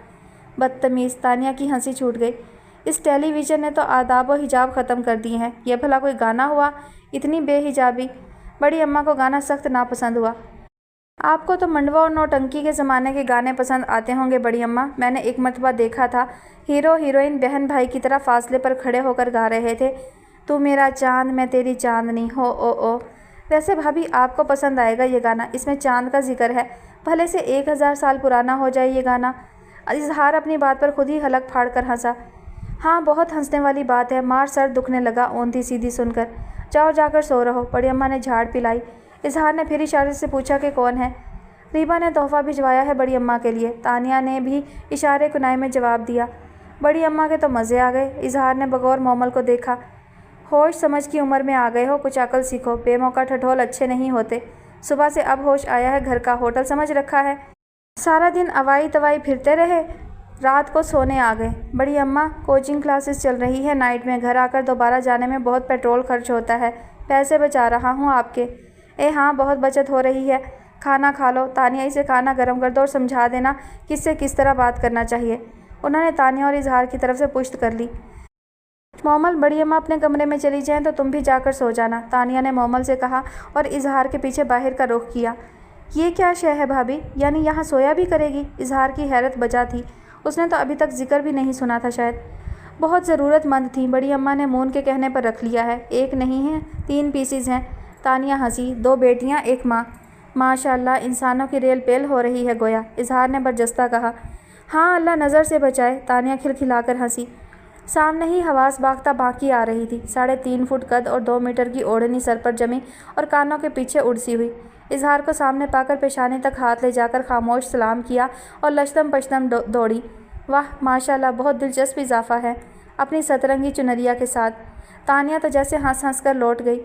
बदतमीज़, तानिया की हंसी छूट गई। इस टेलीविज़न ने तो आदाब व हिजाब ख़त्म कर दिए हैं। यह भला कोई गाना हुआ, इतनी बेहिजाबी। बड़ी अम्मा को गाना सख्त नापसंद हुआ। आपको तो मंडवा और नौटंकी के ज़माने के गाने पसंद आते होंगे बड़ी अम्मा। मैंने एक मरतबा देखा था, हीरो हीरोइन बहन भाई की तरह फासले पर खड़े होकर गा रहे थे, तू मेरा चांद मैं तेरी चांदनी हो ओ। वैसे भाभी, आपको पसंद आएगा ये गाना, इसमें चांद का जिक्र है। भले से 1000 साल पुराना हो जाए ये गाना। इजहार अपनी बात पर खुद ही हलक फाड़ कर हंसा। हाँ, बहुत हंसने वाली बात है। मार सर दुखने लगा औंधी सीधी सुनकर। जाओ जाकर सो रहो। बड़ी अम्मा ने झाड़ पिलाई। इजहार ने फिर इशारे से पूछा कि कौन है। रीबा ने तोहफ़ा भिजवाया है बड़ी अम्मा के लिए। तानिया ने भी इशारे कुनाई में जवाब दिया। बड़ी अम्मा के तो मज़े आ गए। इजहार ने बगौर मोमल को देखा। होश समझ की उम्र में आ गए हो, कुछ अकल सीखो। बेमौका ठठोल अच्छे नहीं होते। सुबह से अब होश आया है, घर का होटल समझ रखा है। सारा दिन अवाई तवाई फिरते रहे, रात को सोने आ गए। बड़ी अम्मा, कोचिंग क्लासेस चल रही है नाइट में, घर आकर दोबारा जाने में बहुत पेट्रोल खर्च होता है। पैसे बचा रहा हूँ आपके। हाँ, बहुत बचत हो रही है। खाना खा लो। तानिया, इसे खाना गर्म कर दो और समझा देना किससे किस तरह बात करना चाहिए। उन्होंने तानिया और इजहार की तरफ से पुश्त कर ली। मोमल, बड़ी अम्मा अपने कमरे में चली जाएं तो तुम भी जाकर सो जाना, तानिया ने मोमल से कहा और इजहार के पीछे बाहर का रुख किया। ये क्या शय है भाभी, यानी यहाँ सोया भी करेगी? इजहार की हैरत बजा थी। उसने तो अभी तक जिक्र भी नहीं सुना था शायद। बहुत ज़रूरतमंद थी। बड़ी अम्मा ने मून के कहने पर रख लिया है। एक नहीं है, 3 पीसीज हैं। तानिया हंसी। 2 बेटियाँ, 1 माँ। माशाअल्लाह, इंसानों की रेल पेल हो रही है गोया, इजहार ने बरजस्ता कहा। हाँ, अल्लाह नज़र से बचाए, तानिया खिलखिलाकर हंसी। सामने ही हवास बागता बाकी आ रही थी। 3.5 फुट कद और 2 मीटर की ओढ़नी सर पर जमी और कानों के पीछे उड़सी हुई। इजहार को सामने पाकर पेशानी तक हाथ ले जाकर खामोश सलाम किया और लश्तम पश्तम दौड़ी। वाह माशाअल्लाह, बहुत दिलचस्प इजाफा है, अपनी सतरंगी चुनरिया के साथ। तानिया तो जैसे हंस हंस कर लौट गई।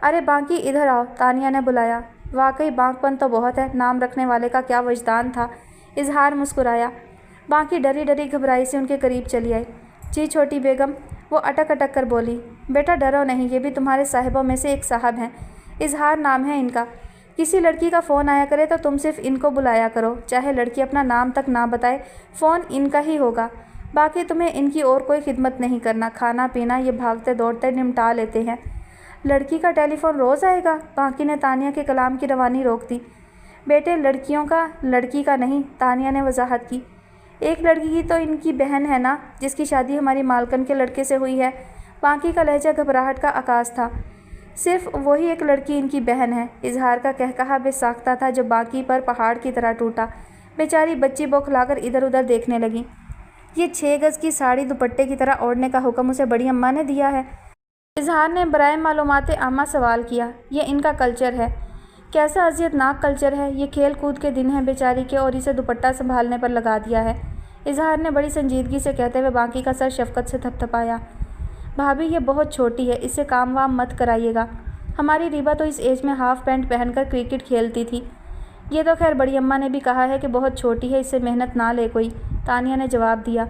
अरे बांकी, इधर आओ, तानिया ने बुलाया। वाकई बांकपन तो बहुत है, नाम रखने वाले का क्या वजदान था। इजहार मुस्कुराया। बांकी डरी डरी घबराई से उनके करीब चली आई। जी छोटी बेगम, वो अटक अटक कर बोली। बेटा डरो नहीं, ये भी तुम्हारे साहिबों में से एक साहब हैं। इजहार नाम है इनका। किसी लड़की का फ़ोन आया करे तो तुम सिर्फ इनको बुलाया करो, चाहे लड़की अपना नाम तक ना बताए, फ़ोन इनका ही होगा। باقی تمہیں ان کی اور کوئی خدمت نہیں کرنا، کھانا پینا یہ بھاگتے دوڑتے نمٹا لیتے ہیں۔ لڑکی کا ٹیلی فون روز آئے گا؟ باقی نے تانیہ کے کلام کی روانی روک دی۔ بیٹے لڑکیوں کا، لڑکی کا نہیں، تانیہ نے وضاحت کی۔ ایک لڑکی کی تو ان کی بہن ہے نا، جس کی شادی ہماری مالکن کے لڑکے سے ہوئی ہے۔ باقی کا لہجہ گھبراہٹ کا عکاس تھا۔ صرف وہی ایک لڑکی ان کی بہن ہے۔ اظہار کا کہکہا بے ساختہ تھا جو باقی پر پہاڑ کی طرح ٹوٹا۔ بیچاری بچی بوکھلا کر ادھر ادھر دیکھنے لگی۔ یہ 6 گز کی ساڑی دوپٹے کی طرح اوڑھنے کا حکم اسے بڑی اماں نے دیا ہے؟ اظہار نے برائے معلومات عامہ سوال کیا۔ یہ ان کا کلچر ہے۔ کیسا اذیت ناک کلچر ہے؟ یہ کھیل کود کے دن ہیں بیچاری کے اور اسے دوپٹہ سنبھالنے پر لگا دیا ہے۔ اظہار نے بڑی سنجیدگی سے کہتے ہوئے باقی کا سر شفقت سے تھپتھپایا۔ بھابھی یہ بہت چھوٹی ہے، اس سے کام وام مت کرائیے گا۔ ہماری ریبا تو اس ایج میں ہاف پینٹ پہن کر کرکٹ کھیلتی تھی۔ یہ تو خیر بڑی اماں نے بھی کہا ہے کہ بہت چھوٹی ہے، اس سے محنت نہ لے کوئی، تانیہ نے جواب دیا۔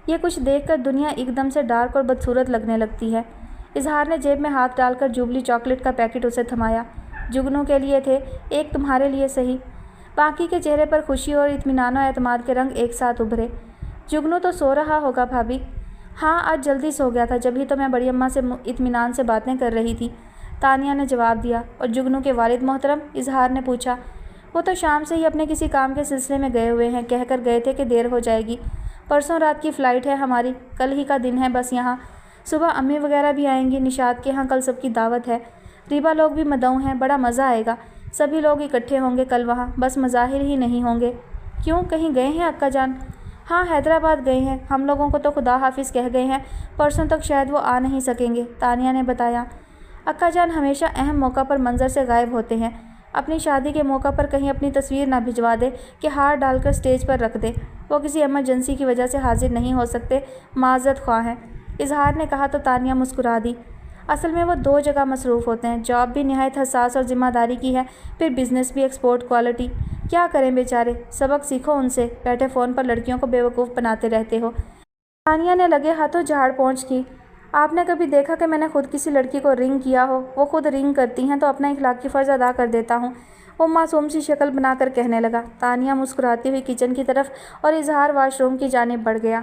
یہ کچھ دیکھ کر دنیا ایک دم سے ڈارک اور بدصورت لگنے لگتی ہے۔ اظہار نے جیب میں ہاتھ ڈال کر جوبلی چاکلیٹ کا پیکٹ اسے تھمایا۔ جگنو کے لیے تھے، ایک تمہارے لیے صحیح۔ باقی کے چہرے پر خوشی اور اطمینان و اعتماد کے رنگ ایک ساتھ ابھرے۔ جگنو تو سو رہا ہوگا بھابھی؟ ہاں آج جلدی سو گیا تھا، جبھی تو میں بڑی اماں سے اطمینان سے باتیں کر رہی تھی، تانیہ نے جواب دیا۔ اور جگنو کے والد محترم؟ اظہار نے پوچھا۔ وہ تو شام سے ہی اپنے کسی کام کے سلسلے میں گئے ہوئے ہیں، کہہ کر گئے تھے کہ دیر ہو جائے گی۔ پرسوں رات کی فلائٹ ہے ہماری، کل ہی کا دن ہے بس یہاں۔ صبح امی وغیرہ بھی آئیں گی، نشاط کے ہاں کل سب کی دعوت ہے۔ ریبا لوگ بھی مدعو ہیں، بڑا مزہ آئے گا، سبھی لوگ اکٹھے ہوں گے کل وہاں، بس مظاہر ہی نہیں ہوں گے۔ کیوں، کہیں گئے ہیں اکا جان؟ ہاں حیدرآباد گئے ہیں، ہم لوگوں کو تو خدا حافظ کہہ گئے ہیں، پرسوں تک شاید وہ آ نہیں سکیں گے، تانیہ نے بتایا۔ اکا جان ہمیشہ اہم موقع پر منظر سے غائب ہوتے ہیں، اپنی شادی کے موقع پر کہیں اپنی تصویر نہ بھجوا دے کہ ہار ڈال کر سٹیج پر رکھ دے، وہ کسی ایمرجنسی کی وجہ سے حاضر نہیں ہو سکتے، معذرت خواہ ہیں۔ اظہار نے کہا تو تانیہ مسکرا دی۔ اصل میں وہ 2 جگہ مصروف ہوتے ہیں، جاب بھی نہایت حساس اور ذمہ داری کی ہے، پھر بزنس بھی ایکسپورٹ کوالٹی۔ کیا کریں بیچارے، سبق سیکھو ان سے، بیٹھے فون پر لڑکیوں کو بیوقوف بناتے رہتے ہو۔ تانیہ نے لگے ہاتھوں جھاڑ پونچھ کی۔ آپ نے کبھی دیکھا کہ میں نے خود کسی لڑکی کو رنگ کیا ہو؟ وہ خود رنگ کرتی ہیں تو اپنا اخلاقی فرض ادا کر دیتا ہوں، وہ معصوم سی شکل بنا کر کہنے لگا۔ تانیہ مسکراتی ہوئی کچن کی طرف اور اظہار واش روم کی جانب بڑھ گیا۔